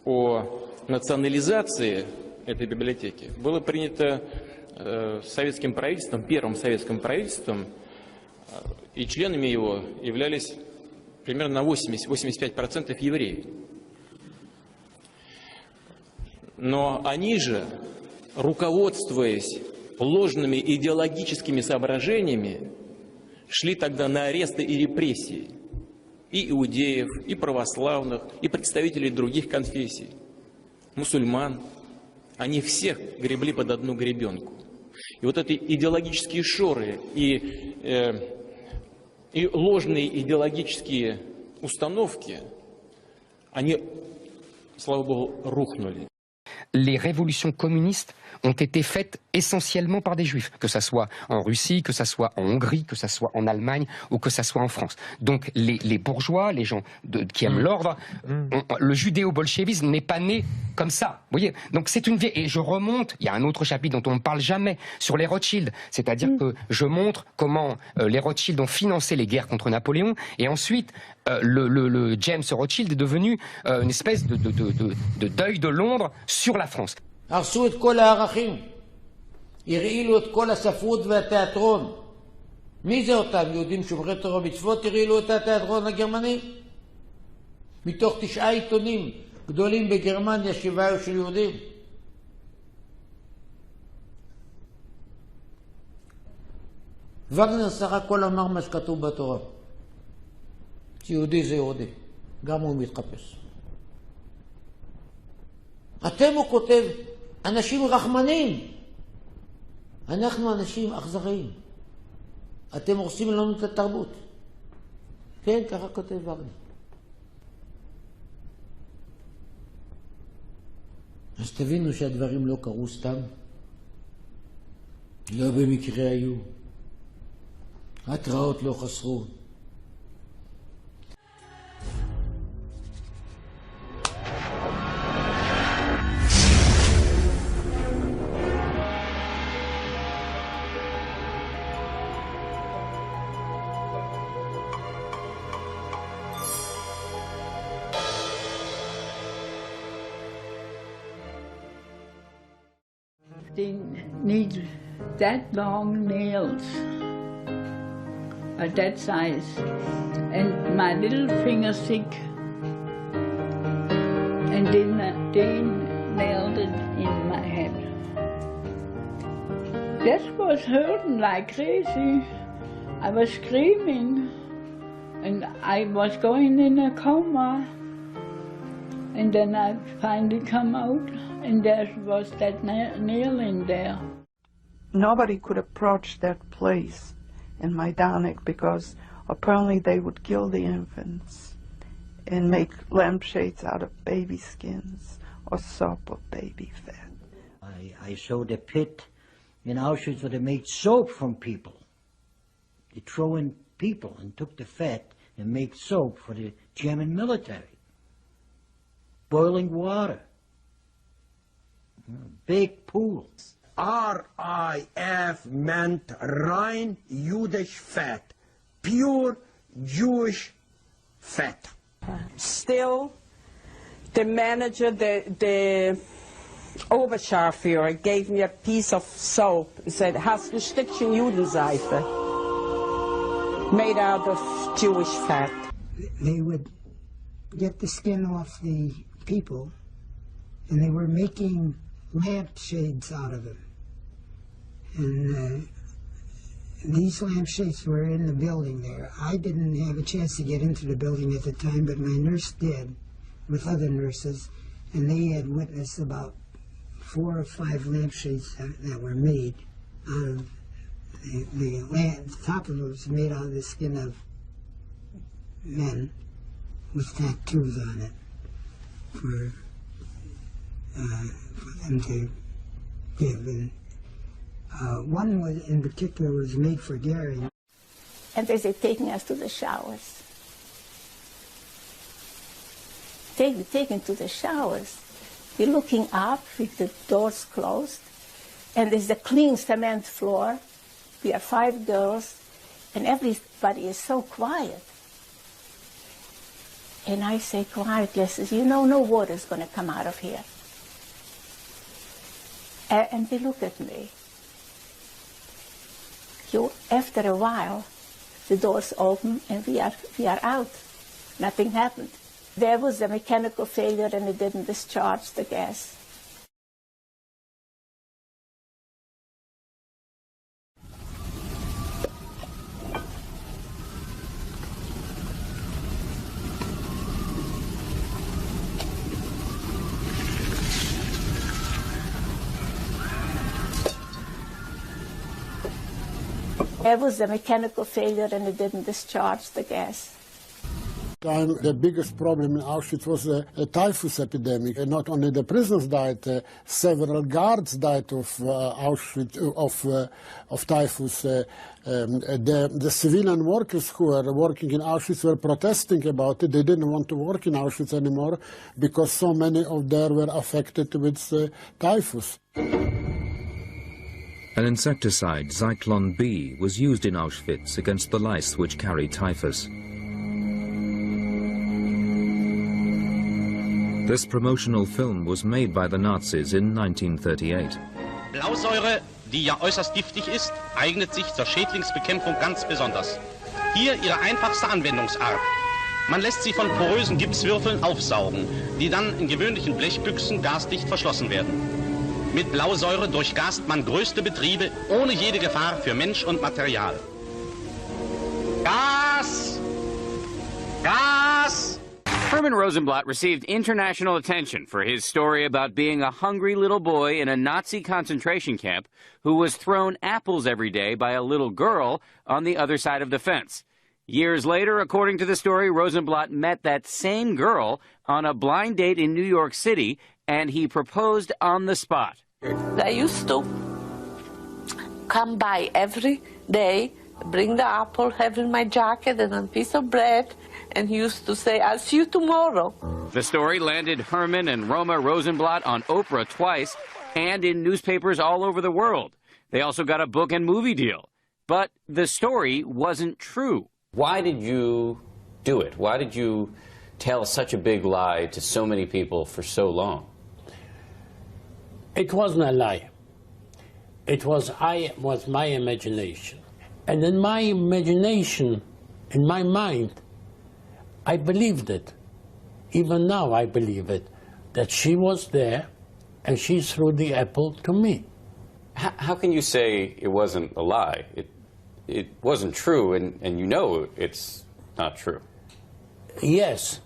Speaker 4: о национализации этой библиотеки было принято советским правительством, первым советским правительством, и членами его являлись примерно на 80-85% евреи. Но они же, руководствуясь ложными идеологическими соображениями, шли тогда на аресты и репрессии и иудеев, и православных, и представителей других конфессий, мусульман. Они всех гребли под одну гребенку. И вот эти идеологические шоры и ложные идеологические установки, они, слава Богу, рухнули.
Speaker 5: Les révolutions communistes ont été faites essentiellement par des juifs, que ça soit en Russie, que ça soit en Hongrie, que ça soit en Allemagne ou que ça soit en France. Donc les bourgeois, les gens qui aiment l'ordre, le judéo-bolchevisme n'est pas né comme ça. Vous voyez. Donc c'est une vieille... Et je remonte, il y a un autre chapitre dont on ne parle jamais, sur les Rothschild. C'est-à-dire que je montre comment les Rothschild ont financé les guerres contre Napoléon, et ensuite le James Rothschild est devenu une espèce de deuil de Londres sur la France.
Speaker 1: הרסו את כל הערכים, הרעילו את כל הספרות והתיאטרון. מי זה אותם יהודים שומרי תורה ומצוות? הרעילו את התיאטרון הגרמני. מתוך 9 עיתונים גדולים בגרמניה, 7 היו של יהודים. וגנר סך הכל אמר מה שכתוב בתורה. שיהודי זה יהודי, גם הוא מתחפש. אתם, הוא כותב, אנשים רחמנים. אנחנו אנשים אכזריים. אתם הורסים לנו את התרבות. כן, ככה כותב וגנר. אז תבינו שהדברים לא קרו סתם. לא במקרה היו. התראות לא חסרו.
Speaker 3: They need that long nails, that size, and my little finger thick. And then they nailed it in my head. That was hurting like crazy. I was screaming, and I was going in a coma. And then I finally come out, and there was that nail in there.
Speaker 6: Nobody could approach that place in Majdanek because apparently they would kill the infants and make lampshades out of baby skins or soap of baby fat.
Speaker 12: I showed a pit in Auschwitz where they made soap from people. They throw in people and took the fat and made soap for the German military. Boiling water. Big pools.
Speaker 13: RIF meant rein Jüdisch fat. Pure Jewish fat.
Speaker 15: Still, the manager, the Oberscharführer, gave me a piece of soap and said, "Hast ein Stückchen Judenseife?" Made out of Jewish fat.
Speaker 21: They would get the skin off the people, and they were making lampshades out of them. And these lampshades were in the building there. I didn't have a chance to get into the building at the time, but my nurse did, with other nurses, and they had witnessed about 4 or 5 lampshades that were made out of the top of it was made out of the skin of men with tattoos on it for them to give. And one was, in particular, was made for Gary.
Speaker 16: And they said, taking us to the showers. Taken to the showers. We're looking up with the doors closed, and there's a clean cement floor. We are 5 girls, and everybody is so quiet. And I say quietly, I says, "You know, no water is going to come out of here." And they look at me. After a while, the doors open and we are out. Nothing happened. There was a mechanical failure and it didn't discharge the gas. There was a mechanical failure and it didn't discharge the gas.
Speaker 17: The biggest problem in Auschwitz was a typhus epidemic. And not only the prisoners died, several guards died of Auschwitz, of typhus. The civilian workers who were working in Auschwitz were protesting about it. They didn't want to work in Auschwitz anymore because so many of them were affected with typhus.
Speaker 18: An insecticide, Zyklon B, was used in Auschwitz against the lice which carry typhus. This promotional film was made by the Nazis in 1938.
Speaker 19: Blausäure, die ja äußerst giftig ist, eignet sich zur Schädlingsbekämpfung ganz besonders. Hier ihre einfachste Anwendungsart. Man lässt sie von porösen Gipswürfeln aufsaugen, die dann in gewöhnlichen Blechbüchsen gasdicht verschlossen werden. Mit Blausäure durchgast man größte Betriebe ohne jede Gefahr für Mensch und Material. Gas! Gas!
Speaker 20: Herman Rosenblatt received international attention for his story about being a hungry little boy in a Nazi concentration camp who was thrown apples every day by a little girl on the other side of the fence. Years later, according to the story, Rosenblatt met that same girl on a blind date in New York City, and he proposed on the spot.
Speaker 24: I used to come by every day, bring the apple, have in my jacket and a piece of bread, and he used to say, "I'll see you tomorrow."
Speaker 20: The story landed Herman and Roma Rosenblatt on Oprah twice and in newspapers all over the world. They also got a book and movie deal. But the story wasn't true.
Speaker 32: Why did you do it? Why did you tell such a big lie to so many people for so long?
Speaker 29: It wasn't a lie.
Speaker 2: It was my imagination. And in my imagination, in my mind, I believed it. Even now I believe it, that she was there and she threw the apple to me.
Speaker 32: How can you say it wasn't a lie? It wasn't true, and you know it's not true.
Speaker 2: Yes,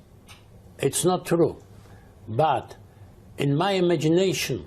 Speaker 2: it's not true. But in my imagination,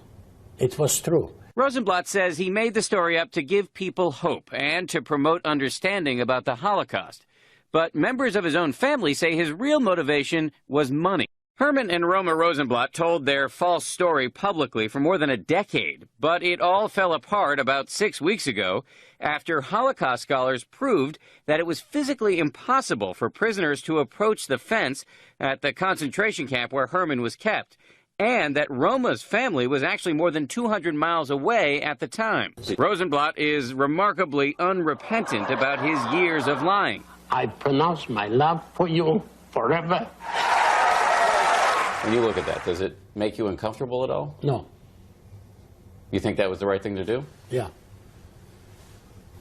Speaker 2: it was true.
Speaker 20: Rosenblatt says he made the story up to give people hope and to promote understanding about the Holocaust. But members of his own family say his real motivation was money. Herman and Roma Rosenblatt told their false story publicly for more than a decade, but it all fell apart about 6 weeks ago after Holocaust scholars proved that it was physically impossible for prisoners to approach the fence at the concentration camp where Herman was kept, and that Roma's family was actually more than 200 miles away at the time. Rosenblatt is remarkably unrepentant about his years of lying.
Speaker 2: I pronounce my love for you forever.
Speaker 32: When you look at that, does it make you uncomfortable at all?
Speaker 2: No.
Speaker 32: You think that was the right thing to do?
Speaker 2: Yeah.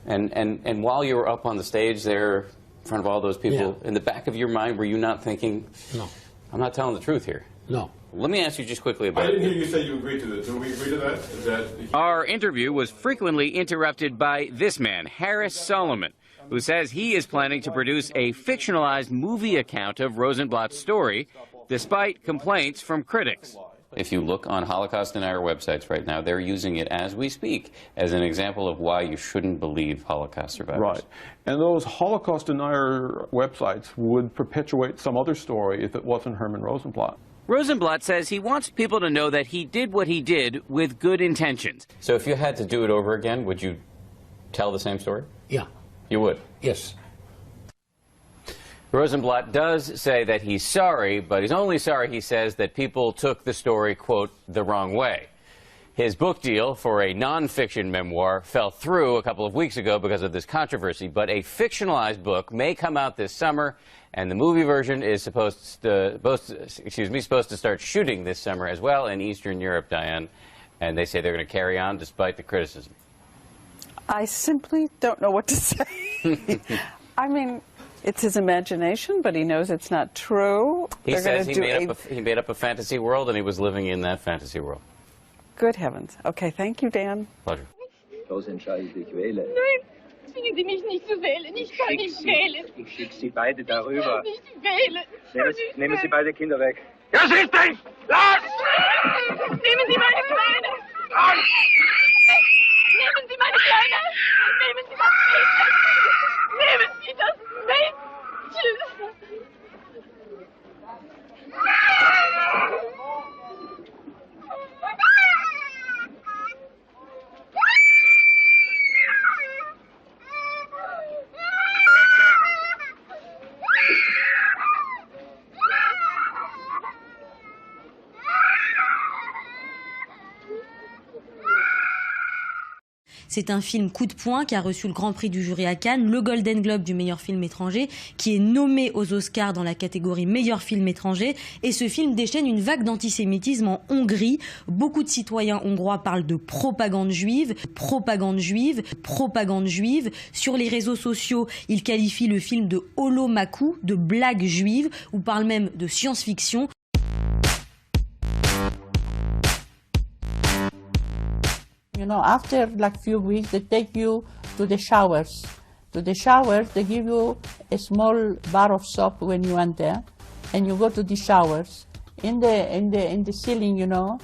Speaker 32: And while you were up on the stage there in front of all those people, in the back of your mind, were you not thinking,
Speaker 2: no,
Speaker 32: I'm not telling the truth here?
Speaker 2: No.
Speaker 32: Let me ask you just quickly about
Speaker 7: I didn't hear you say you agreed to this. Do we agree to that?
Speaker 20: Our interview was frequently interrupted by this man, Harris Solomon, who says he is planning to produce a fictionalized movie account of Rosenblatt's story, despite complaints from critics.
Speaker 32: If you look on Holocaust Denier websites right now, they're using it as we speak as an example of why you shouldn't believe Holocaust survivors.
Speaker 7: Right. And those Holocaust Denier websites would perpetuate some other story if it wasn't Herman Rosenblatt.
Speaker 20: Rosenblatt says he wants people to know that he did what he did with good intentions.
Speaker 32: So if you had to do it over again, would you tell the same story?
Speaker 2: Yeah.
Speaker 32: You would?
Speaker 2: Yes.
Speaker 20: Rosenblatt does say that he's sorry, but he's only sorry, he says, that people took the story, quote, the wrong way. His book deal for a nonfiction memoir fell through a couple of weeks ago because of this controversy, but a fictionalized book may come out this summer, and the movie version is supposed to start shooting this summer as well in Eastern Europe, Diane, and they say they're going to carry on despite the criticism.
Speaker 8: I simply don't know what to say. I mean, it's his imagination, but he knows it's not true.
Speaker 32: He says he made up a fantasy world, and he was living in that fantasy world.
Speaker 8: Good heavens. Okay, thank you, Dan.
Speaker 32: Pleasure.
Speaker 9: Nein, zwingen Sie mich nicht zu wählen. Ich kann nicht wählen.
Speaker 10: Ich schicke Sie beide darüber.
Speaker 9: Ich kann nicht wählen.
Speaker 10: Nehmen Sie beide Kinder weg.
Speaker 9: Ja, Sie ist nicht! Los! Nehmen Sie meine Kleine! Los! Nehmen Sie meine Kleine! Nehmen Sie das Mädchen! Nehmen Sie das Mädchen!
Speaker 11: C'est un film coup de poing qui a reçu le Grand Prix du jury à Cannes, le Golden Globe du meilleur film étranger, qui est nommé aux Oscars dans la catégorie meilleur film étranger. Et ce film déchaîne une vague d'antisémitisme en Hongrie. Beaucoup de citoyens hongrois parlent de propagande juive, propagande juive, propagande juive. Sur les réseaux sociaux, ils qualifient le film de holomaku, de blague juive, ou parlent même de science-fiction. You know, after like few weeks, they take you to the showers. To the showers, they give you a small bar of soap when you enter, and you go to the showers. In the ceiling, you know,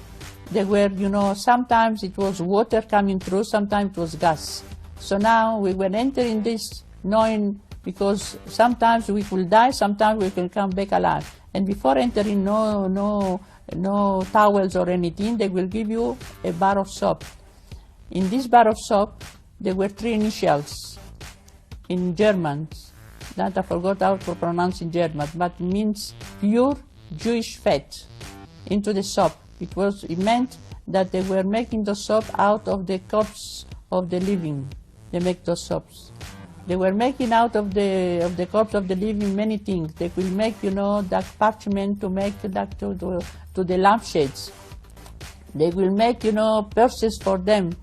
Speaker 11: they were, you know, sometimes it was water coming through, sometimes it was gas. So now we were entering this knowing, because sometimes we will die, sometimes we will come back alive. And before entering, no towels or anything, they will give you a bar of soap. In this bar of soap, there were 3 initials in German that I forgot how to pronounce in German, but it means pure Jewish fat into the soap. It meant that they were making the soap out of the corpse of the living. They make those soaps. They were making out of the corpse of the living many things. They will make, you know, that parchment to make that to the lampshades. They will make, you know, purses for them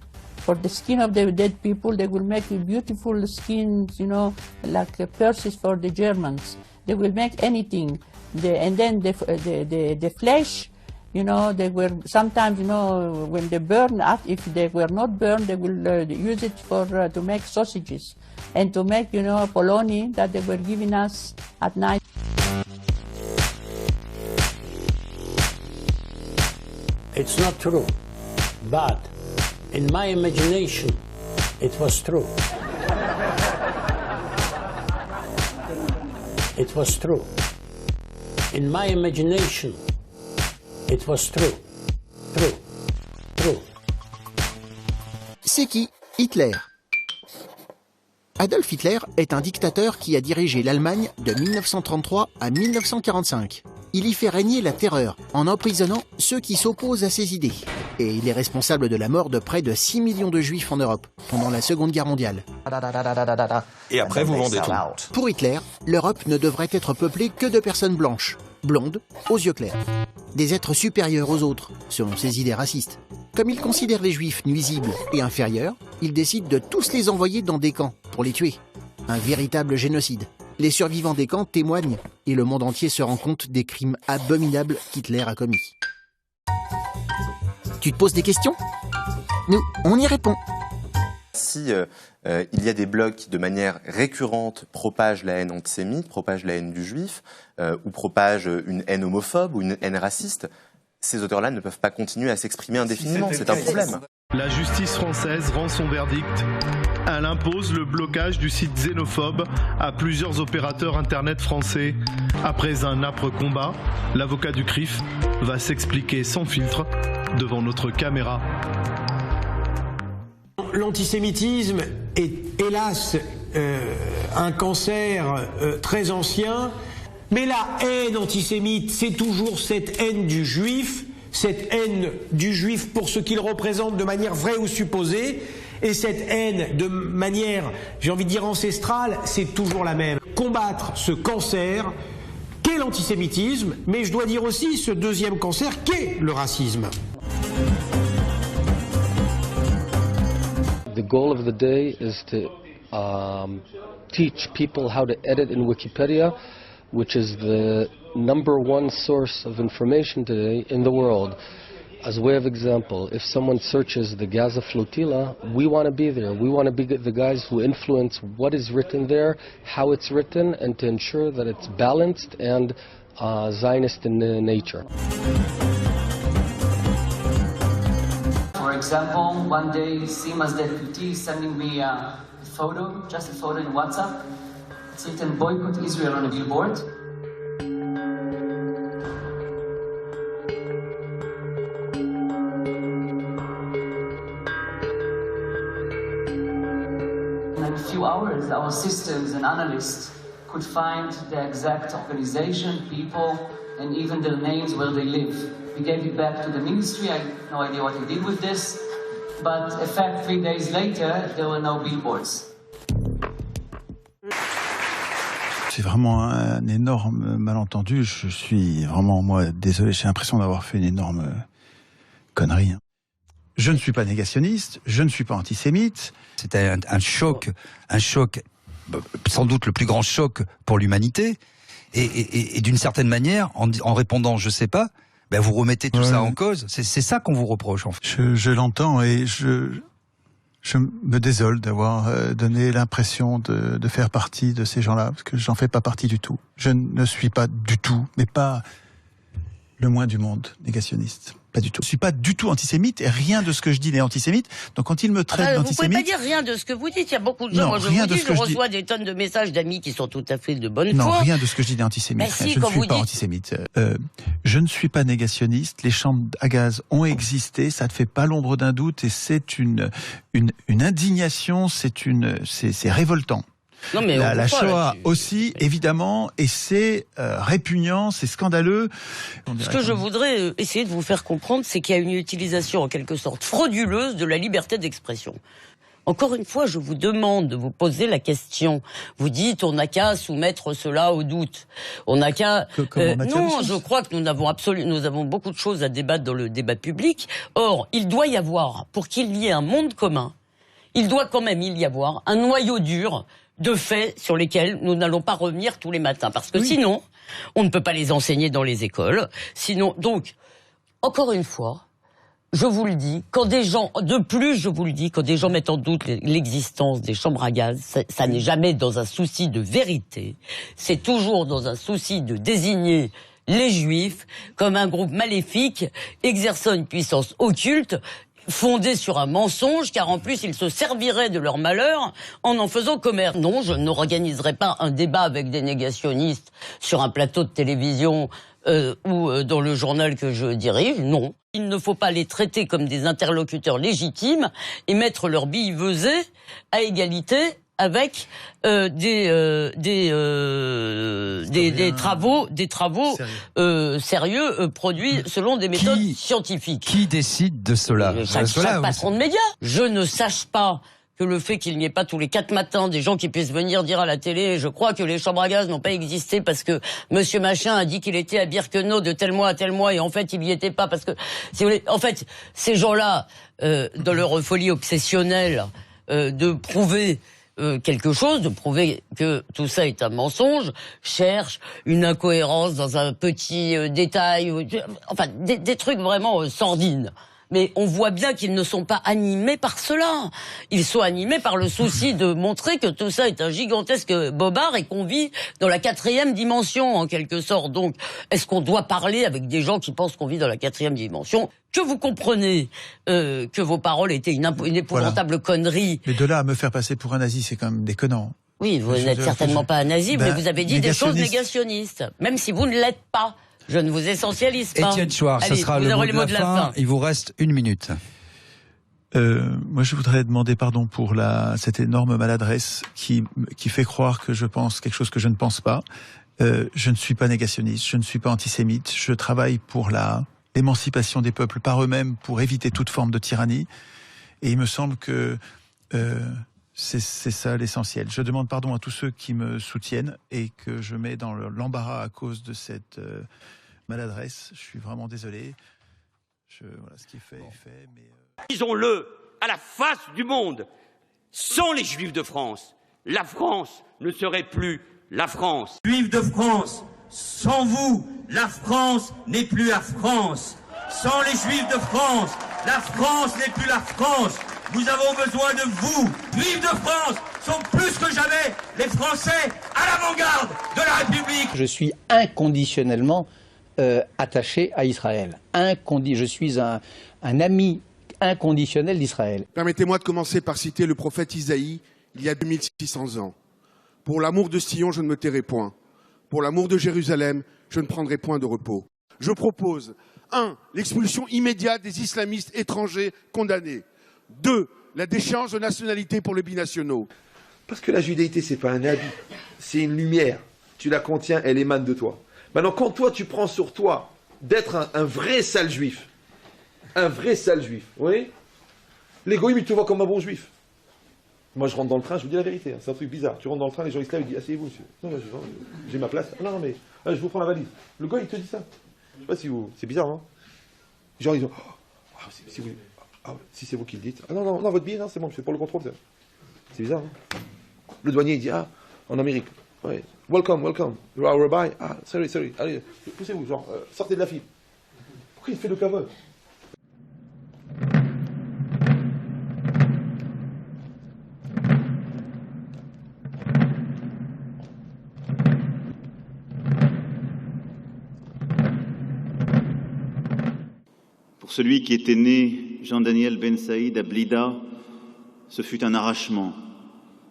Speaker 11: For the skin of the dead people, they will make beautiful skins, you know, like purses for the Germans. They will make anything. And then the flesh, you know, they were sometimes, you know, when they burn, if they were not burned, they will use it for to make sausages and to make, you know, polony that they were giving us at night.
Speaker 2: It's not true, but in my imagination, it was true. It was true. In my imagination, it was true. True. True.
Speaker 1: C'est qui Hitler? Adolf Hitler est un dictateur qui a dirigé l'Allemagne de 1933 à 1945. Il y fait régner la terreur en emprisonnant ceux qui s'opposent à ses idées. Et il est responsable de la mort de près de 6 millions de juifs en Europe pendant la Seconde Guerre mondiale.
Speaker 4: Et après, vous vendez tout.
Speaker 1: Pour Hitler, l'Europe ne devrait être peuplée que de personnes blanches, blondes, aux yeux clairs. Des êtres supérieurs aux autres, selon ses idées racistes. Comme il considère les juifs nuisibles et inférieurs, il décide de tous les envoyer dans des camps pour les tuer. Un véritable génocide. Les survivants des camps témoignent et le monde entier se rend compte des crimes abominables qu'Hitler a commis. Tu te poses des questions? Nous, on y répond.
Speaker 5: Si il y a des blogs qui, de manière récurrente, propagent la haine antisémite, propagent la haine du juif, ou propagent une haine homophobe ou une haine raciste, ces auteurs-là ne peuvent pas continuer à s'exprimer indéfiniment. C'est un problème.
Speaker 14: La justice française rend son verdict. Elle impose le blocage du site xénophobe à plusieurs opérateurs Internet français. Après un âpre combat, l'avocat du CRIF va s'expliquer sans filtre devant notre caméra.
Speaker 13: L'antisémitisme est hélas un cancer très ancien, mais la haine antisémite, c'est toujours cette haine du juif pour ce qu'il représente de manière vraie ou supposée, et cette haine de manière, j'ai envie de dire ancestrale, c'est toujours la même. Combattre ce cancer qu'est l'antisémitisme, mais je dois dire aussi ce deuxième cancer qu'est le racisme.
Speaker 22: The goal of the day is to teach people how to edit in Wikipedia, which is the #1 source of information today in the world. As a way of example, if someone searches the Gaza flotilla, we want to be there. We want to be the guys who influence what is written there, how it's written, and to ensure that it's balanced and Zionist in nature.
Speaker 23: For example, one day Sima's deputy is sending me a photo, just a photo in WhatsApp. It's written "Boycott Israel" on a billboard. In a few hours, our systems and analysts could find the exact organization, people, and even their names where they live. We gave it back to the ministry. I have no idea what they did with this. But in fact, 3 days later, there were no billboards.
Speaker 25: C'est vraiment un énorme malentendu. Je suis vraiment, moi, désolé, j'ai l'impression d'avoir fait une énorme connerie. Je ne suis pas négationniste, je ne suis pas antisémite.
Speaker 26: C'était un choc, sans doute le plus grand choc pour l'humanité. Et d'une certaine manière, en répondant « je sais pas », ben vous remettez tout ça en cause. C'est ça qu'on vous reproche, en fait.
Speaker 25: Je l'entends et je me désole d'avoir donné l'impression de faire partie de ces gens-là, parce que j'en fais pas partie du tout. Je ne suis pas du tout, mais pas le moins du monde négationniste. Pas du tout. Je suis pas du tout antisémite et rien de ce que je dis n'est antisémite. Donc quand il me traite d'antisémite...
Speaker 27: Vous pouvez pas dire rien de ce que vous dites. Il y a beaucoup de gens, moi je vous dis, je reçois des tonnes de messages d'amis qui sont tout à fait de bonne foi.
Speaker 25: Non, rien de ce que je dis n'est antisémite.
Speaker 27: Si,
Speaker 25: je ne suis pas antisémite. Je ne suis pas négationniste. Les chambres à gaz ont existé. Ça ne fait pas l'ombre d'un doute et c'est une indignation. C'est révoltant.
Speaker 27: Non, mais
Speaker 25: la Shoah aussi, évidemment, et c'est répugnant, c'est scandaleux.
Speaker 27: Ce que je voudrais essayer de vous faire comprendre, c'est qu'il y a une utilisation en quelque sorte frauduleuse de la liberté d'expression. Encore une fois, je vous demande de vous poser la question. Vous dites, on n'a qu'à soumettre cela au doute. On n'a qu'à... non, je crois que nous avons beaucoup de choses à débattre dans le débat public. Or, il doit y avoir, pour qu'il y ait un monde commun, il doit quand même y avoir un noyau dur de faits sur lesquels nous n'allons pas revenir tous les matins. Parce que sinon, on ne peut pas les enseigner dans les écoles. Sinon, donc, encore une fois, je vous le dis, quand des gens mettent en doute l'existence des chambres à gaz, ça n'est jamais dans un souci de vérité. C'est toujours dans un souci de désigner les Juifs comme un groupe maléfique exerçant une puissance occulte fondée sur un mensonge, car en plus ils se serviraient de leur malheur en faisant commerce. Non, je n'organiserai pas un débat avec des négationnistes sur un plateau de télévision ou dans le journal que je dirige, non. Il ne faut pas les traiter comme des interlocuteurs légitimes et mettre leur billevesée à égalité avec des travaux sérieux produits selon des méthodes scientifiques.
Speaker 26: Qui décide de cela?
Speaker 27: Chaque patron de médias. Je ne sache pas que le fait qu'il n'y ait pas tous les 4 matins des gens qui puissent venir dire à la télé, je crois que les chambres à gaz n'ont pas existé parce que Monsieur Machin a dit qu'il était à Birkenau de tel mois à tel mois et en fait il n'y était pas parce que, si vous voulez, en fait ces gens-là, dans leur folie obsessionnelle de prouver quelque chose, de prouver que tout ça est un mensonge, cherche une incohérence dans un petit détail, enfin des trucs vraiment sordines. Mais on voit bien qu'ils ne sont pas animés par cela. Ils sont animés par le souci de montrer que tout ça est un gigantesque bobard et qu'on vit dans la 4e dimension, en quelque sorte. Donc, est-ce qu'on doit parler avec des gens qui pensent qu'on vit dans la 4e dimension? Que vous comprenez que vos paroles étaient une épouvantable connerie.
Speaker 25: Mais de là à me faire passer pour un nazi, c'est quand même déconnant.
Speaker 27: Oui, vous n'êtes certainement pas un nazi, mais vous avez dit des choses négationnistes, même si vous ne l'êtes pas. Je ne vous essentialise pas.
Speaker 26: Étienne Chouard, ça sera le mot de la fin. Il vous reste 1 minute.
Speaker 25: Moi, je voudrais demander pardon pour cette énorme maladresse qui fait croire que je pense quelque chose que je ne pense pas. Je ne suis pas négationniste, je ne suis pas antisémite. Je travaille pour l'émancipation des peuples par eux-mêmes, pour éviter toute forme de tyrannie. Et il me semble que c'est ça l'essentiel. Je demande pardon à tous ceux qui me soutiennent et que je mets dans l'embarras à cause de cette maladresse. Je suis vraiment désolé. Voilà, ce qui est fait est fait. Mais
Speaker 3: disons-le à la face du monde. Sans les Juifs de France, la France ne serait plus la France.
Speaker 6: Juifs de France, sans vous, la France n'est plus la France. Sans les Juifs de France, la France n'est plus la France. Nous avons besoin de vous. Juifs de France sont plus que jamais les Français à l'avant-garde de la République.
Speaker 12: Je suis inconditionnellement attaché à Israël. Je suis un ami inconditionnel d'Israël.
Speaker 15: Permettez-moi de commencer par citer le prophète Isaïe, il y a 2600 ans. Pour l'amour de Sion, je ne me tairai point. Pour l'amour de Jérusalem, je ne prendrai point de repos. Je propose 1. L'expulsion immédiate des islamistes étrangers condamnés. 2. La déchéance de nationalité pour les binationaux.
Speaker 16: Parce que la judéité, c'est pas un habit, c'est une lumière. Tu la contiens, elle émane de toi. Maintenant, quand toi, tu prends sur toi d'être un vrai sale juif, oui, les goïms, ils te voient comme un bon juif. Moi, je rentre dans le train, je vous dis la vérité, hein, c'est un truc bizarre. Tu rentres dans le train, les gens islamiques disent, asseyez-vous, monsieur. Non, j'ai ma place. Non, mais je vous prends la valise. Le gars, il te dit ça. Je sais pas si vous... C'est bizarre, non? Genre, ils ont... si c'est vous qui le dites. Ah non, votre billet, non, c'est bon, c'est pour le contrôle. C'est bizarre, hein. Le douanier, il dit, en Amérique. Ouais. Welcome. You are a rabbi. Sorry. Allez, poussez-vous, genre, sortez de la file. Pourquoi il fait le caveux?
Speaker 17: Pour celui qui était né, Jean-Daniel Ben Saïd à Blida, ce fut un arrachement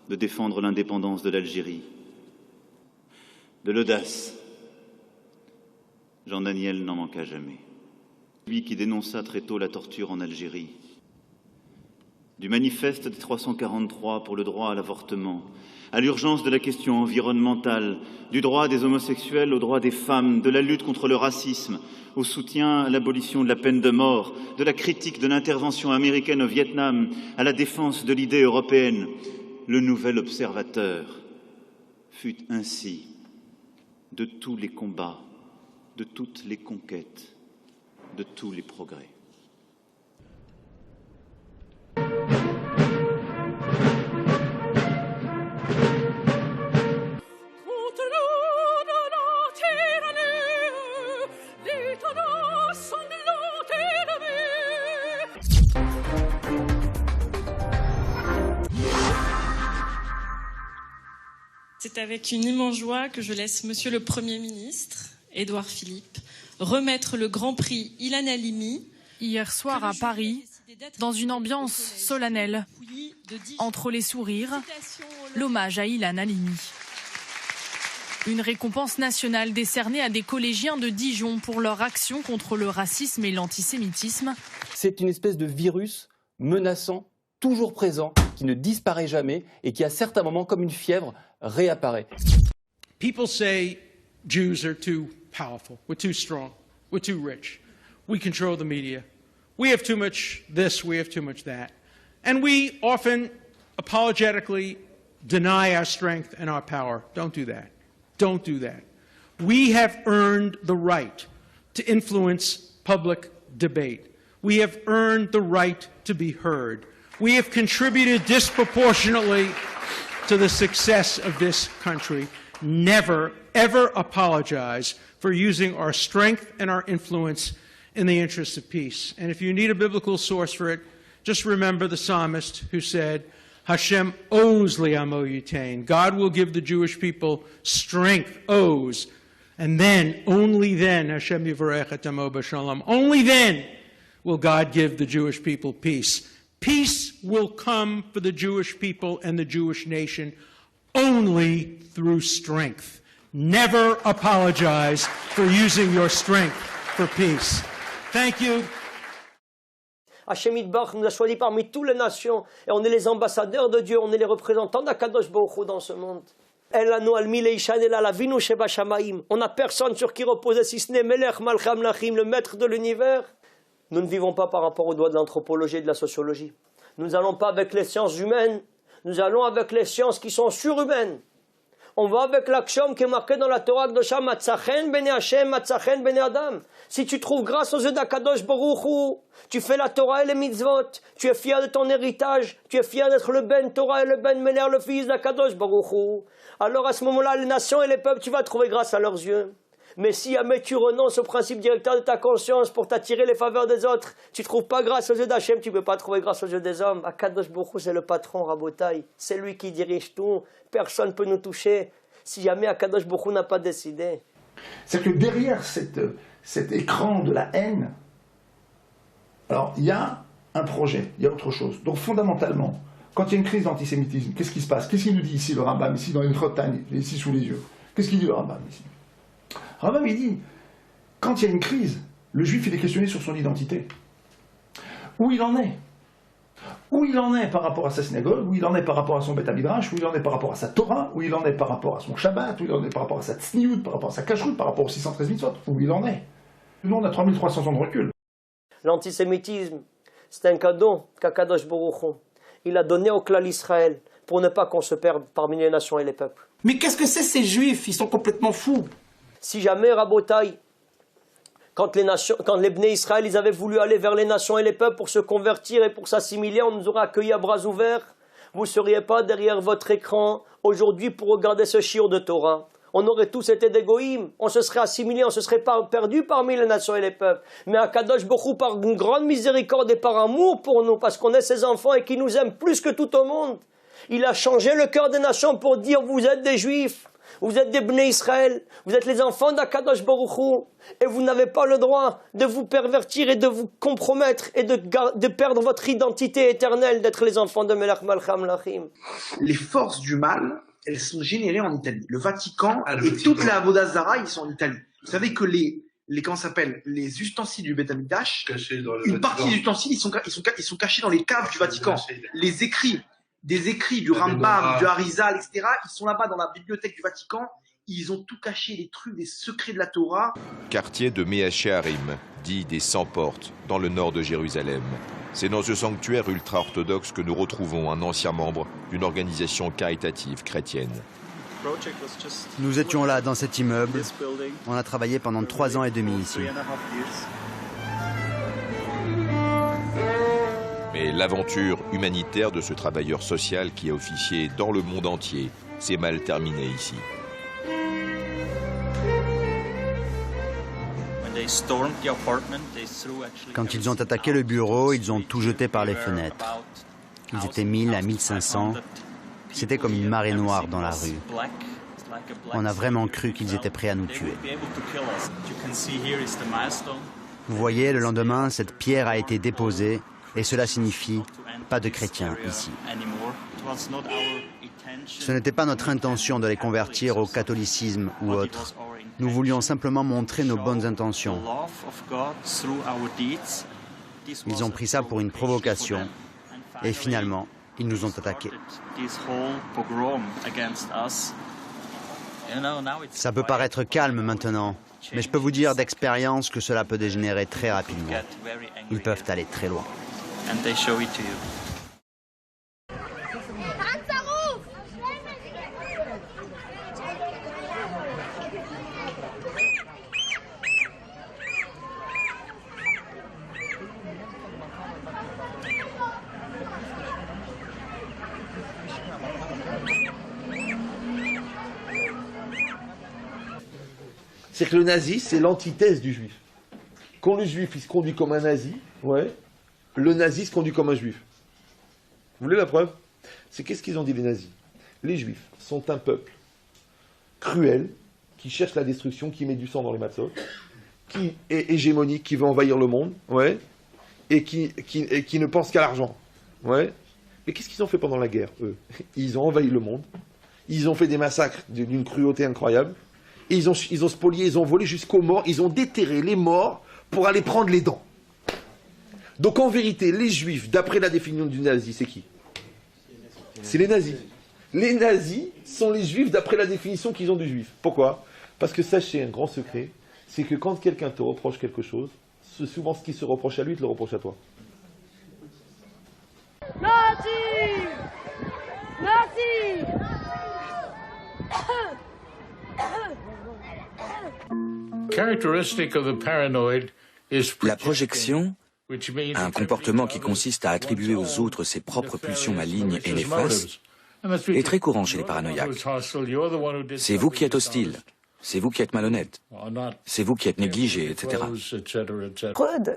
Speaker 17: de défendre l'indépendance de l'Algérie. De l'audace, Jean-Daniel n'en manqua jamais. Lui qui dénonça très tôt la torture en Algérie, du manifeste des 343 pour le droit à l'avortement, à l'urgence de la question environnementale, du droit des homosexuels aux droits des femmes, de la lutte contre le racisme, au soutien à l'abolition de la peine de mort, de la critique de l'intervention américaine au Vietnam, à la défense de l'idée européenne, le nouvel observateur fut ainsi de tous les combats, de toutes les conquêtes, de tous les progrès.
Speaker 7: C'est avec une immense joie que je laisse Monsieur le Premier ministre, Édouard Philippe, remettre le Grand Prix Ilan Halimi.
Speaker 8: Hier soir à Paris, dans une ambiance solennelle, entre les sourires, l'hommage à Ilan Halimi. Une récompense nationale décernée à des collégiens de Dijon pour leur action contre le racisme et l'antisémitisme.
Speaker 18: C'est une espèce de virus menaçant, toujours présent, qui ne disparaît jamais et qui à certains moments, comme une fièvre, réapparaît.
Speaker 19: People say Jews are too powerful, we're too strong, we're too rich, we control the media, we have too much this, we have too much that. And we often apologetically deny our strength and our power. Don't do that. Don't do that. We have earned the right to influence public debate. We have earned the right to be heard. We have contributed disproportionately to the success of this country. Never, ever apologize for using our strength and our influence in the interest of peace. And if you need a biblical source for it, just remember the psalmist who said, Hashem owes li'amo yitain. God will give the Jewish people strength, owes. And then, only then, Hashem yivarech et amo b'shalom. Only then will God give the Jewish people peace. Peace will come for the Jewish people and the Jewish nation only through strength. Never apologize for using your strength for peace. Thank you.
Speaker 20: Hashem Yitbarach nous a choisis parmi toutes les nations et on est les ambassadeurs de Dieu, on est les représentants d'Akadosh Baruch Hu dans ce monde. On n'a personne sur qui reposer si ce n'est Melech Malchei Amlachim, le maître de l'univers. Nous ne vivons pas par rapport aux doigts de l'anthropologie et de la sociologie. Nous n'allons pas avec les sciences humaines, nous allons avec les sciences qui sont surhumaines. On va avec l'axiome qui est marqué dans la Torah Kedoshah, Matzachen bene Hashem, Matzachen bene Adam. Si tu trouves grâce aux yeux d'Akadosh Baruch Hu, tu fais la Torah et les mitzvot, tu es fier de ton héritage, tu es fier d'être le Ben Torah et le Ben Mener, le fils d'Akadosh Baruch Hu. Alors à ce moment-là, les nations et les peuples, tu vas trouver grâce à leurs yeux. Mais si jamais tu renonces au principe directeur de ta conscience pour t'attirer les faveurs des autres, tu ne trouves pas grâce aux yeux d'Hachem, tu ne peux pas trouver grâce aux yeux des hommes. Akadosh Baruch Hu, c'est le patron, Rabotai. C'est lui qui dirige tout. Personne ne peut nous toucher si jamais Akadosh Baruch Hu n'a pas décidé.
Speaker 21: C'est que derrière cet écran de la haine, alors il y a un projet, il y a autre chose. Donc fondamentalement, quand il y a une crise d'antisémitisme, qu'est-ce qui se passe? Qu'est-ce qu'il nous dit ici le Rambam, ici dans une Chotagne, ici sous les yeux? Qu'est-ce qu'il dit le Rambam ici? Rambam, il dit, quand il y a une crise, le juif il est questionné sur son identité. Où il en est? Où il en est par rapport à sa synagogue, où il en est par rapport à son Beth Midrash, où il en est par rapport à sa Torah, où il en est par rapport à son Shabbat, où il en est par rapport à sa Tzniut, par rapport à sa Kashrut, par rapport aux 613 mitzvot, où il en est. Nous, on a 3300 ans de recul.
Speaker 20: L'antisémitisme, c'est un cadeau qu'Akadosh Baruch Hu, il a donné au clan d'Israël pour ne pas qu'on se perde parmi les nations et les peuples.
Speaker 21: Mais qu'est-ce que c'est ces juifs? Ils sont complètement fous.
Speaker 20: Si jamais, Rabotai, quand les Bnei Israël, ils avaient voulu aller vers les nations et les peuples pour se convertir et pour s'assimiler, on nous aurait accueillis à bras ouverts. Vous ne seriez pas derrière votre écran aujourd'hui pour regarder ce shiur de Torah. On aurait tous été des goïms, on se serait assimilés, on se serait perdus parmi les nations et les peuples. Mais Akadosh Baruch Hu, par une grande miséricorde et par amour pour nous, parce qu'on est ses enfants et qu'il nous aime plus que tout au monde, il a changé le cœur des nations pour dire vous êtes des juifs. Vous êtes des Bnei Israël, vous êtes les enfants d'Akadosh Baruch Hu, et vous n'avez pas le droit de vous pervertir et de vous compromettre et de perdre votre identité éternelle d'être les enfants de Melech Malchei Amlachim.
Speaker 24: Les forces du mal, elles sont générées en Italie. Le Vatican et toute la Avodah Zara, ils sont en Italie. Vous savez que comment ça s'appelle, les ustensiles du Beth Amikdash, une partie des ustensiles, ils sont cachés dans les caves du Vatican. Les écrits, des écrits du Rambam, du Harizal, etc., ils sont là-bas dans la bibliothèque du Vatican. Ils ont tout caché, les trucs, les secrets de la Torah.
Speaker 1: Quartier de Mea Shearim, dit des 100 portes, dans le nord de Jérusalem. C'est dans ce sanctuaire ultra-orthodoxe que nous retrouvons un ancien membre d'une organisation caritative chrétienne.
Speaker 2: Nous étions là, dans cet immeuble. On a travaillé pendant 3 ans et demi ici.
Speaker 1: Mais l'aventure humanitaire de ce travailleur social qui a officié dans le monde entier s'est mal terminée ici.
Speaker 2: Quand ils ont attaqué le bureau, ils ont tout jeté par les fenêtres. Ils étaient 1000 à 1500. C'était comme une marée noire dans la rue. On a vraiment cru qu'ils étaient prêts à nous tuer. Vous voyez, le lendemain, cette pierre a été déposée et cela signifie pas de chrétiens ici. Ce n'était pas notre intention de les convertir au catholicisme ou autre. Nous voulions simplement montrer nos bonnes intentions. Ils ont pris ça pour une provocation et finalement, ils nous ont attaqués. Ça peut paraître calme maintenant, mais je peux vous dire d'expérience que cela peut dégénérer très rapidement. Ils peuvent aller très loin.
Speaker 16: C'est que le nazi, c'est l'antithèse du juif. Quand le juif, il se conduit comme un nazi, ouais, le nazi se conduit comme un juif. Vous voulez la preuve? C'est qu'est-ce qu'ils ont dit les nazis? Les juifs sont un peuple cruel, qui cherche la destruction, qui met du sang dans les matzot, qui est hégémonique, qui veut envahir le monde, ouais, et qui ne pense qu'à l'argent. Ouais. Mais qu'est-ce qu'ils ont fait pendant la guerre, eux? Ils ont envahi le monde, ils ont fait des massacres d'une cruauté incroyable, et ils ont spolié, ils ont volé jusqu'aux morts, ils ont déterré les morts pour aller prendre les dents. Donc en vérité, les juifs, d'après la définition du nazi, c'est qui? C'est les nazis. Les nazis sont les juifs d'après la définition qu'ils ont du juif. Pourquoi? Parce que sachez un grand secret, c'est que quand quelqu'un te reproche quelque chose, souvent ce qui se reproche à lui, te le reproche à toi.
Speaker 4: Nazi! Nazi!
Speaker 5: La projection, un comportement qui consiste à attribuer aux autres ses propres pulsions malignes et néfastes, est très courant chez les paranoïaques. C'est vous qui êtes hostile, c'est vous qui êtes malhonnête, c'est vous qui êtes négligé, etc.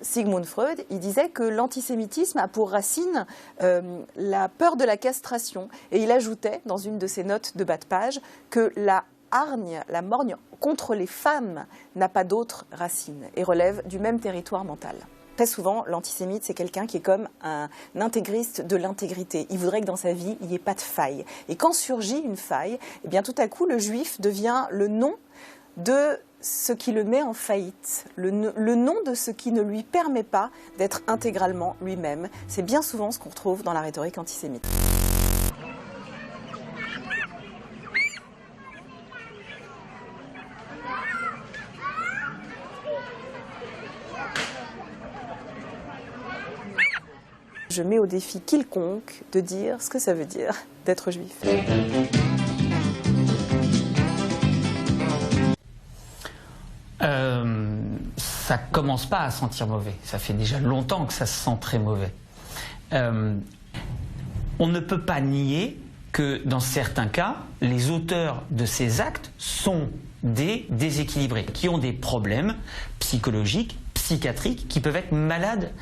Speaker 9: Sigmund Freud, il disait que l'antisémitisme a pour racine la peur de la castration. Et il ajoutait, dans une de ses notes de bas de page, que la hargne, la morgne contre les femmes n'a pas d'autre racine et relève du même territoire mental. Très souvent, l'antisémite, c'est quelqu'un qui est comme un intégriste de l'intégrité. Il voudrait que dans sa vie, il n'y ait pas de faille. Et quand surgit une faille, eh bien, tout à coup, le juif devient le nom de ce qui le met en faillite, le nom de ce qui ne lui permet pas d'être intégralement lui-même. C'est bien souvent ce qu'on retrouve dans la rhétorique antisémite. Je mets au défi quiconque de dire ce que ça veut dire d'être juif.
Speaker 10: Ça commence pas à sentir mauvais. Ça fait déjà longtemps que ça se sent très mauvais. On ne peut pas nier que dans certains cas, les auteurs de ces actes sont des déséquilibrés, qui ont des problèmes psychologiques, psychiatriques, qui peuvent être malades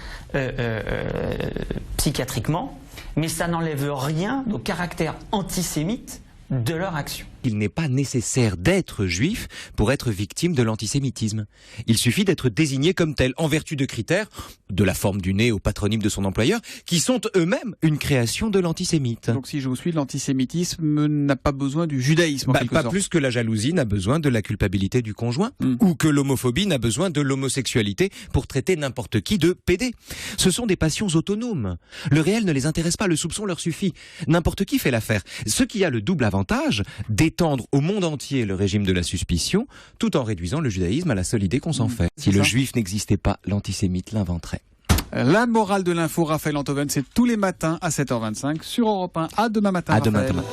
Speaker 10: psychiatriquement, mais ça n'enlève rien au caractère antisémite de leur action.
Speaker 11: Il n'est pas nécessaire d'être juif pour être victime de l'antisémitisme. Il suffit d'être désigné comme tel, en vertu de critères, de la forme du nez au patronyme de son employeur, qui sont eux-mêmes une création de l'antisémite.
Speaker 13: Donc si je vous suis, l'antisémitisme n'a pas besoin du judaïsme en quelque
Speaker 11: pas
Speaker 13: sorte.
Speaker 11: Plus que la jalousie n'a besoin de la culpabilité du conjoint, ou que l'homophobie n'a besoin de l'homosexualité pour traiter n'importe qui de pédé. Ce sont des passions autonomes. Le réel ne les intéresse pas, le soupçon leur suffit. N'importe qui fait l'affaire. Ce qui a le double avantage d'étendre au monde entier le régime de la suspicion, tout en réduisant le judaïsme à la seule idée qu'on s'en fait. Si le juif n'existait pas, l'antisémite l'inventerait.
Speaker 13: La morale de l'info, Raphaël Antoven, c'est tous les matins à 7h25 sur Europe 1. À demain matin,
Speaker 11: Raphaël.
Speaker 13: Demain.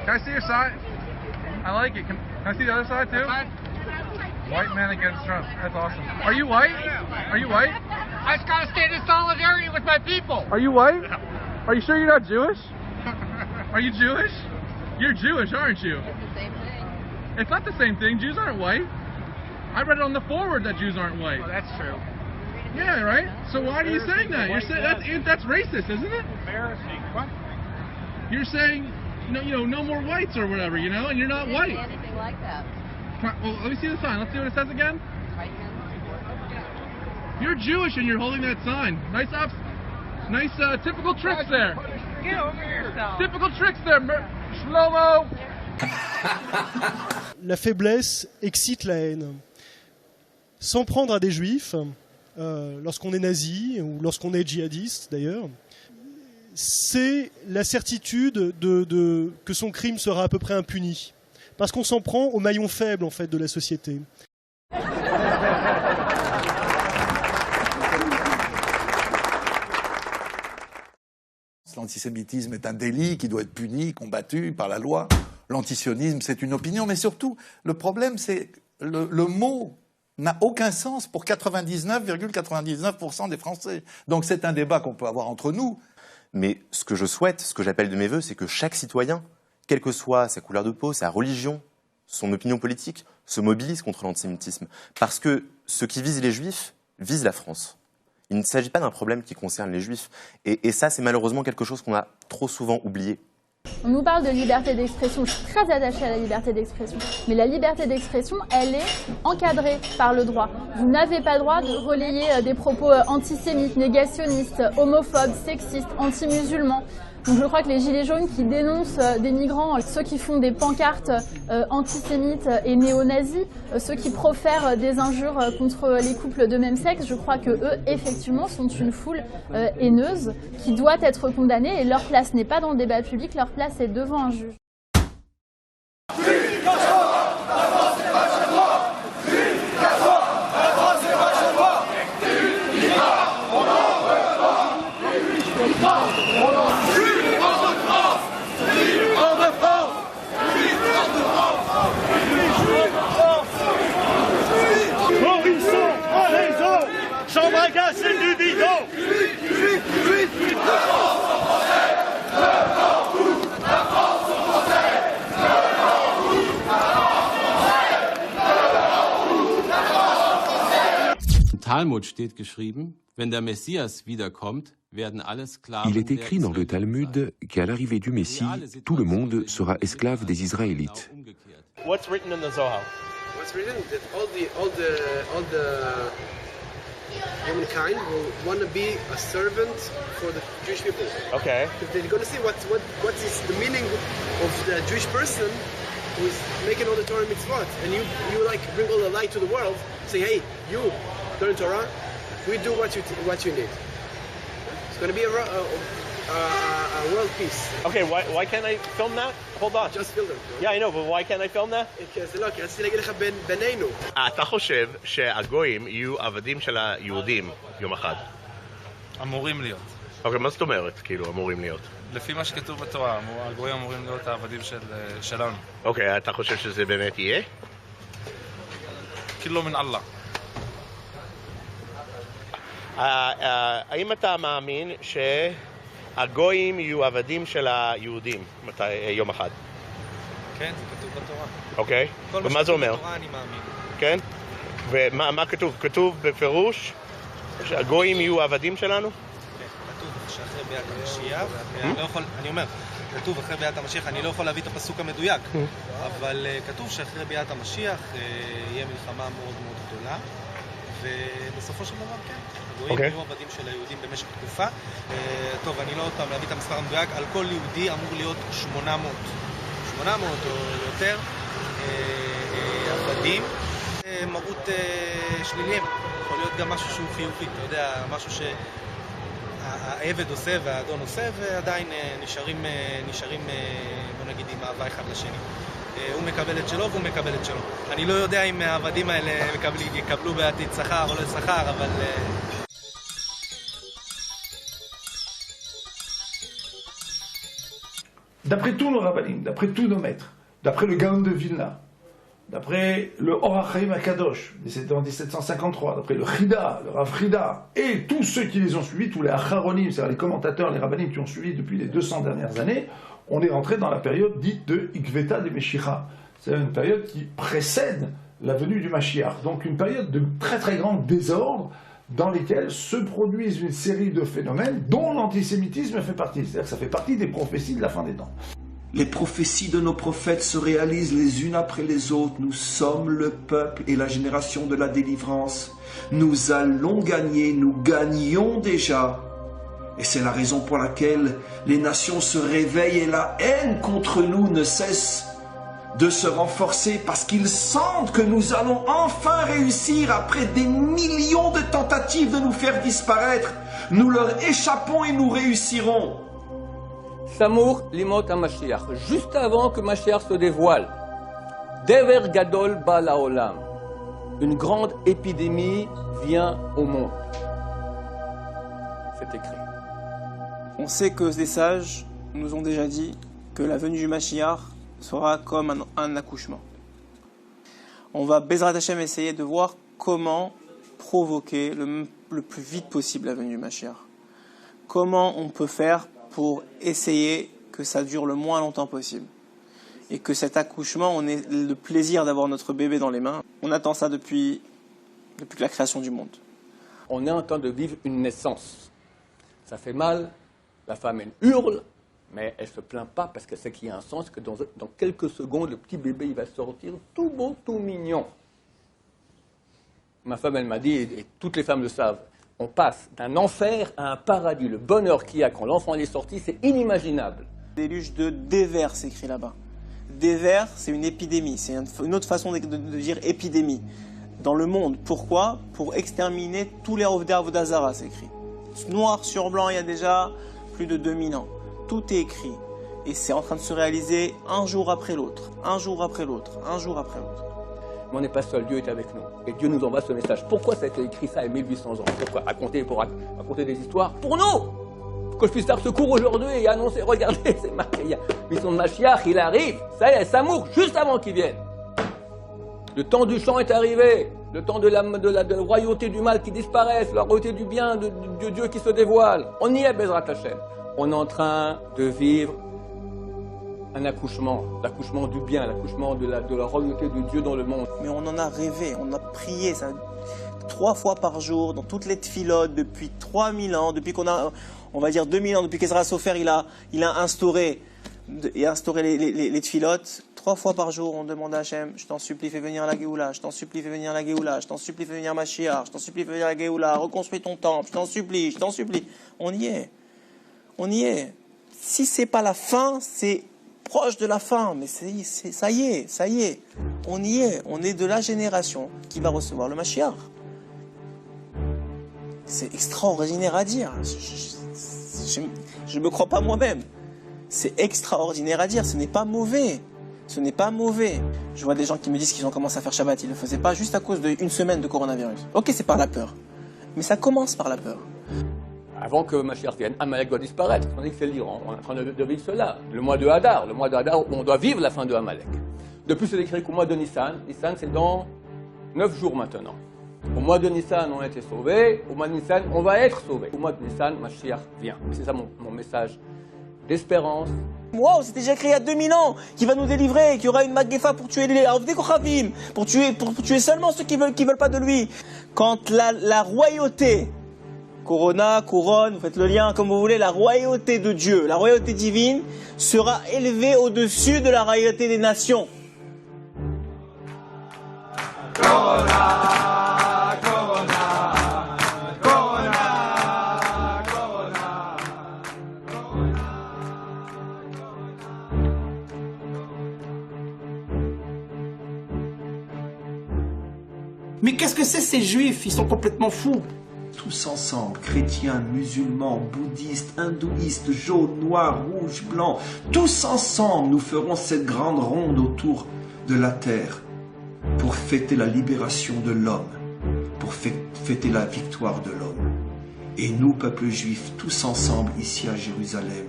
Speaker 14: Can I see your side? I like it. Can I see the other side too? White man against Trump. That's awesome. Are you white? Are you white?
Speaker 22: I just gotta stand in solidarity with my people.
Speaker 14: Are you white? Are you sure you're not Jewish? Are you Jewish? You're Jewish, aren't you?
Speaker 22: It's the same thing.
Speaker 14: It's not the same thing. Jews aren't white. I read it on the forward that Jews aren't white.
Speaker 22: Oh, that's true.
Speaker 14: Yeah, right? So why are you saying that? You're saying that's racist, isn't it?
Speaker 22: Embarrassing. What?
Speaker 14: You're saying no more whites or whatever, and you're not white.
Speaker 22: I didn't say anything like that.
Speaker 14: Well, let me see the sign. Let's see what it says again.
Speaker 22: Right hand.
Speaker 14: You're Jewish and you're holding that sign. Nice typical tricks there.
Speaker 22: Get over yourself.
Speaker 14: Typical tricks there, Shlomo.
Speaker 23: La faiblesse excite la haine. S'en prendre à des juifs, lorsqu'on est nazi ou lorsqu'on est djihadiste d'ailleurs, c'est la certitude que son crime sera à peu près impuni. Parce qu'on s'en prend au maillon faible en fait de la société.
Speaker 21: L'antisémitisme est un délit qui doit être puni, combattu par la loi. L'antisionisme, c'est une opinion. Mais surtout, le problème, c'est que le mot n'a aucun sens pour 99,99% des Français. Donc c'est un débat qu'on peut avoir entre nous.
Speaker 26: Mais ce que je souhaite, ce que j'appelle de mes vœux, c'est que chaque citoyen, quelle que soit sa couleur de peau, sa religion, son opinion politique, se mobilise contre l'antisémitisme. Parce que ce qui vise les Juifs vise la France. Il ne s'agit pas d'un problème qui concerne les Juifs. Et ça, c'est malheureusement quelque chose qu'on a trop souvent oublié.
Speaker 27: On nous parle de liberté d'expression, je suis très attachée à la liberté d'expression. Mais la liberté d'expression, elle est encadrée par le droit. Vous n'avez pas le droit de relayer des propos antisémites, négationnistes, homophobes, sexistes, anti-musulmans. Donc je crois que les gilets jaunes qui dénoncent des migrants, ceux qui font des pancartes antisémites et néo-nazis, ceux qui profèrent des injures contre les couples de même sexe, je crois que eux, effectivement, sont une foule haineuse qui doit être condamnée et leur place n'est pas dans le débat public, leur place est devant un juge.
Speaker 28: Talmud steht geschrieben, wenn der Messias wiederkommt, werden alle Sklaven.
Speaker 29: Il est écrit dans le Talmud qu'à l'arrivée du Messie, tout le monde sera esclave des Israélites.
Speaker 30: What's written in the Zohar?
Speaker 31: What's written that all the humankind will want to be a servant for the Jewish people.
Speaker 30: Okay.
Speaker 31: Because they're going to see what is the meaning of the Jewish person who is making all the Torah mitzvot, and you like bring all the light to the world. Say, hey, you learn Torah. We do what you need. It's going to be a world peace.
Speaker 30: Okay, why can't I film that? Hold on.
Speaker 31: Just film them.
Speaker 30: Yeah, I know, but why can't I film that?
Speaker 31: כי רציתי להגיד לך בינינו.
Speaker 30: אתה חושב שהגויים יהיו עבדים של היהודים יום אחד?
Speaker 32: אמורים להיות.
Speaker 30: אוקיי, מה זאת אומרת, כאילו, אמורים להיות?
Speaker 32: לפי מה שכתוב בתורה, הגויים אמורים להיות העבדים שלנו.
Speaker 30: אוקיי, אתה חושב שזה באמת יהיה?
Speaker 32: כאילו מן אללה.
Speaker 30: האם אתה מאמין שהגויים יהיו עבדים של היהודים יום אחד?
Speaker 32: כן, זה כתוב בתורה.
Speaker 30: אוקיי, ומה זה אומר?
Speaker 32: בתורה אני מאמין.
Speaker 30: כן? ומה כתוב? כתוב בפירוש שהגויים יהיו עבדים שלנו?
Speaker 32: כן. שאחרי ביאת המשיח, אני אומר, כתוב אחרי ביאת המשיח, אני לא יכול להביא את הפסוק המדויק, אבל כתוב שאחרי ביאת המשיח יהיה מלחמה מאוד מאוד גדולה, ובסופו של דבר כן, הגויים יהיו עבדים של היהודים במשך תקופה. טוב, אני לא עוד פעם להביא את המספר המדויק, על כל יהודי אמור להיות 800 או יותר עבדים. מרות שליליים, יכול להיות גם משהו שהוא חיובי, אתה יודע, משהו שהעבד עושה והאדון עושה ועדיין נשארים בוא נגיד עם אהבה אחד לשני. הוא מקבל את שלו והוא מקבל את שלו. אני לא יודע אם העבדים האלה יקבלו בעתיד שכר או לא שכר, אבל...
Speaker 21: D'après tous nos rabbinim, d'après tous nos maîtres, d'après le Gaon de Vilna, d'après le Or HaChaim HaKadosh, c'était en 1753, d'après le Chida, le Rav Chida, et tous ceux qui les ont suivis, tous les Acharonim, c'est-à-dire les commentateurs, les rabbinim qui ont suivi depuis les 200 dernières années, on est rentré dans la période dite de Ikveta de Meshicha. C'est une période qui précède la venue du Mashiach. Donc une période de très très grand désordre dans lesquels se produisent une série de phénomènes dont l'antisémitisme fait partie. C'est-à-dire que ça fait partie des prophéties de la fin des temps.
Speaker 3: Les prophéties de nos prophètes se réalisent les unes après les autres. Nous sommes le peuple et la génération de la délivrance. Nous allons gagner, nous gagnons déjà. Et c'est la raison pour laquelle les nations se réveillent et la haine contre nous ne cesse de se renforcer parce qu'ils sentent que nous allons enfin réussir après des millions de tentatives de nous faire disparaître. Nous leur échappons et nous réussirons.
Speaker 6: Samour limot HaMashiach, juste avant que Mashiach se dévoile, Dever Gadol Ba Laolam, une grande épidémie vient au monde. C'est écrit.
Speaker 7: On sait que les sages nous ont déjà dit que la venue du Mashiach sera comme un accouchement. On va, Bezrat Hashem, essayer de voir comment provoquer le plus vite possible la venue du Mashiach. Comment on peut faire pour essayer que ça dure le moins longtemps possible. Et que cet accouchement, on ait le plaisir d'avoir notre bébé dans les mains. On attend ça depuis la création du monde.
Speaker 6: On est en train de vivre une naissance. Ça fait mal, la femme elle hurle, mais elle ne se plaint pas parce qu'elle sait qu'il y a un sens, que dans quelques secondes, le petit bébé il va sortir tout beau, tout mignon. Ma femme, elle m'a dit, et toutes les femmes le savent, on passe d'un enfer à un paradis. Le bonheur qu'il y a quand l'enfant est sorti, c'est inimaginable.
Speaker 7: Déluge de Déver, c'est écrit là-bas. Déver, c'est une épidémie. C'est une autre façon de dire épidémie. Dans le monde. Pourquoi? Pour exterminer tous les Ovdei Avodah Zara, c'est écrit. Noir sur blanc, il y a déjà plus de 2000 ans. Tout est écrit. Et c'est en train de se réaliser un jour après l'autre. Un jour après l'autre. Un jour après l'autre.
Speaker 6: Mais on n'est pas seul, Dieu est avec nous. Et Dieu nous envoie ce message. Pourquoi ça a été écrit ça il y a 1800 ans? Pourquoi pour raconter des histoires? Pour nous! Pour que je puisse faire secours aujourd'hui et annoncer, regardez, c'est marqué, il y a mission de Mashiach, il arrive. Ça y est, Samour, juste avant qu'il vienne. Le temps du chant est arrivé. Le temps de la royauté du mal qui disparaît, la royauté du bien, de Dieu qui se dévoile. On y est, Bezrat Hashem. On est en train de vivre un accouchement, l'accouchement du bien, l'accouchement de la royauté de Dieu dans le monde.
Speaker 7: Mais on en a rêvé, on a prié ça 3 fois par jour, dans toutes les tfilotes, depuis 3000 ans, depuis qu'on a, on va dire 2000 ans, depuis qu'Ezra Sofer il a instauré les tfilotes. 3 fois par jour, on demande à Hachem, je t'en supplie, fais venir la Géoula, je t'en supplie, fais venir la Géoula, je t'en supplie, fais venir Mashiach, je t'en supplie, fais venir la Géoula, reconstruis ton temple, je t'en supplie, je t'en supplie. On y est. On y est. Si c'est pas la fin, c'est proche de la fin, mais ça y est. On y est. On est de la génération qui va recevoir le Mashiach. C'est extraordinaire à dire. Je me crois pas moi-même. C'est extraordinaire à dire. Ce n'est pas mauvais. Ce n'est pas mauvais. Je vois des gens qui me disent qu'ils ont commencé à faire Shabbat. Ils ne le faisaient pas juste à cause d'une semaine de coronavirus. Ok, c'est par la peur. Mais ça commence par la peur.
Speaker 6: Avant que Mashiach vienne, Amalek doit disparaître. On dit que c'est l'Iran. On est en train de vivre cela. Le mois de Hadar, où on doit vivre la fin de Amalek. Depuis, c'est écrit qu'au mois de Nissan, c'est dans 9 jours maintenant. Au mois de Nissan, on a été sauvés. Au mois de Nissan, on va être sauvés. Au mois de Nissan, Mashiach vient. C'est ça mon message d'espérance.
Speaker 7: Wow, c'était déjà écrit il y a 2000 ans qu'il va nous délivrer, qu'il y aura une Magéfa pour tuer les Avdei Kochavim, pour tuer seulement ceux qui veulent pas de lui. Quand la royauté Corona, couronne, vous faites le lien comme vous voulez, la royauté de Dieu, la royauté divine sera élevée au-dessus de la royauté des nations.
Speaker 1: Corona, Corona, Corona, Corona,
Speaker 2: Mais qu'est-ce que c'est ces juifs? Ils sont complètement fous.
Speaker 3: Tous ensemble, chrétiens, musulmans, bouddhistes, hindouistes, jaunes, noirs, rouges, blancs, tous ensemble nous ferons cette grande ronde autour de la terre pour fêter la libération de l'homme, pour fêter la victoire de l'homme. Et nous, peuple juif, tous ensemble ici à Jérusalem,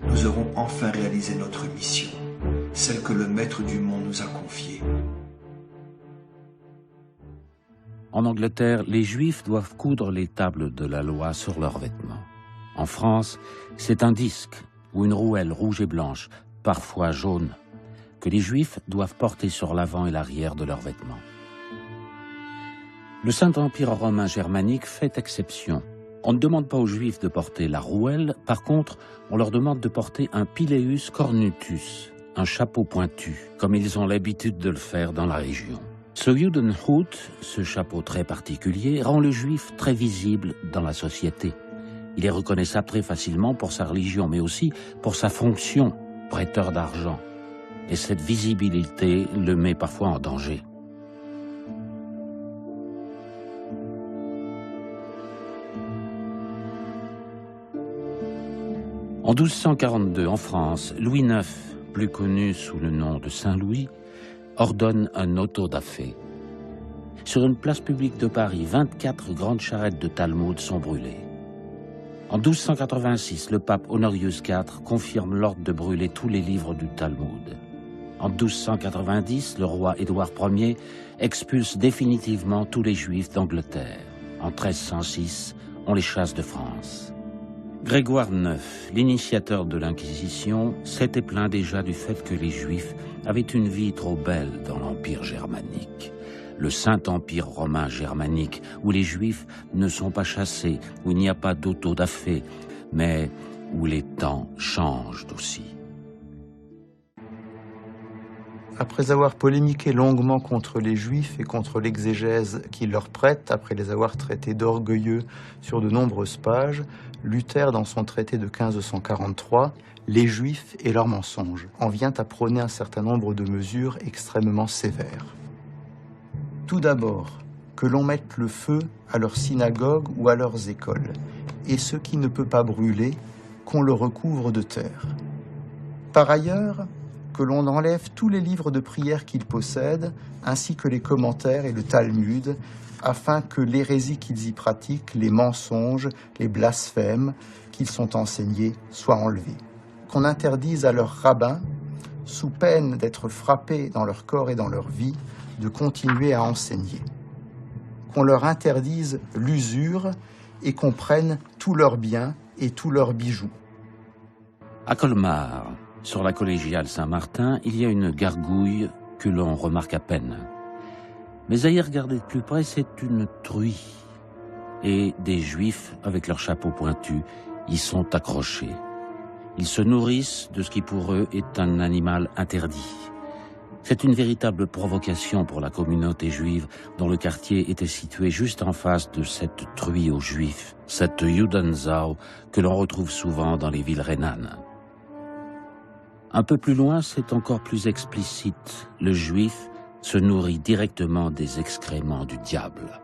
Speaker 3: nous aurons enfin réalisé notre mission, celle que le Maître du monde nous a confiée.
Speaker 8: En Angleterre, les Juifs doivent coudre les tables de la loi sur leurs vêtements. En France, c'est un disque ou une rouelle rouge et blanche, parfois jaune, que les Juifs doivent porter sur l'avant et l'arrière de leurs vêtements. Le Saint-Empire romain germanique fait exception. On ne demande pas aux Juifs de porter la rouelle, par contre, on leur demande de porter un pileus cornutus, un chapeau pointu, comme ils ont l'habitude de le faire dans la région. Ce Judenhut, ce chapeau très particulier, rend le juif très visible dans la société. Il est reconnaissable très facilement pour sa religion, mais aussi pour sa fonction, prêteur d'argent. Et cette visibilité le met parfois en danger. En 1242, en France, Louis IX, plus connu sous le nom de Saint-Louis, ordonne un auto-da-fé. Sur une place publique de Paris, 24 grandes charrettes de Talmud sont brûlées. En 1286, le pape Honorius IV confirme l'ordre de brûler tous les livres du Talmud. En 1290, le roi Édouard Ier expulse définitivement tous les Juifs d'Angleterre. En 1306, on les chasse de France. Grégoire IX, l'initiateur de l'Inquisition, s'était plaint déjà du fait que les Juifs avaient une vie trop belle dans l'Empire germanique. Le Saint-Empire romain germanique, où les Juifs ne sont pas chassés, où il n'y a pas d'auto-da-fé, mais où les temps changent aussi.
Speaker 12: Après avoir polémiqué longuement contre les Juifs et contre l'exégèse qu'ils leur prêtent, après les avoir traités d'orgueilleux sur de nombreuses pages, Luther, dans son traité de 1543, Les Juifs et leurs mensonges, en vient à prôner un certain nombre de mesures extrêmement sévères. Tout d'abord, que l'on mette le feu à leurs synagogues ou à leurs écoles, et ce qui ne peut pas brûler, qu'on le recouvre de terre. Par ailleurs, que l'on enlève tous les livres de prière qu'ils possèdent, ainsi que les commentaires et le Talmud, afin que l'hérésie qu'ils y pratiquent, les mensonges, les blasphèmes qu'ils sont enseignés, soient enlevés. Qu'on interdise à leurs rabbins, sous peine d'être frappés dans leur corps et dans leur vie, de continuer à enseigner. Qu'on leur interdise l'usure et qu'on prenne tous leurs biens et tous leurs bijoux.
Speaker 8: À Colmar, sur la collégiale Saint-Martin, il y a une gargouille que l'on remarque à peine. Mais à y regarder de plus près, c'est une truie. Et des Juifs, avec leurs chapeaux pointus, y sont accrochés. Ils se nourrissent de ce qui pour eux est un animal interdit. C'est une véritable provocation pour la communauté juive dont le quartier était situé juste en face de cette truie aux Juifs, cette Judensau que l'on retrouve souvent dans les villes rhénanes. Un peu plus loin, c'est encore plus explicite. Le Juif se nourrit directement des excréments du diable.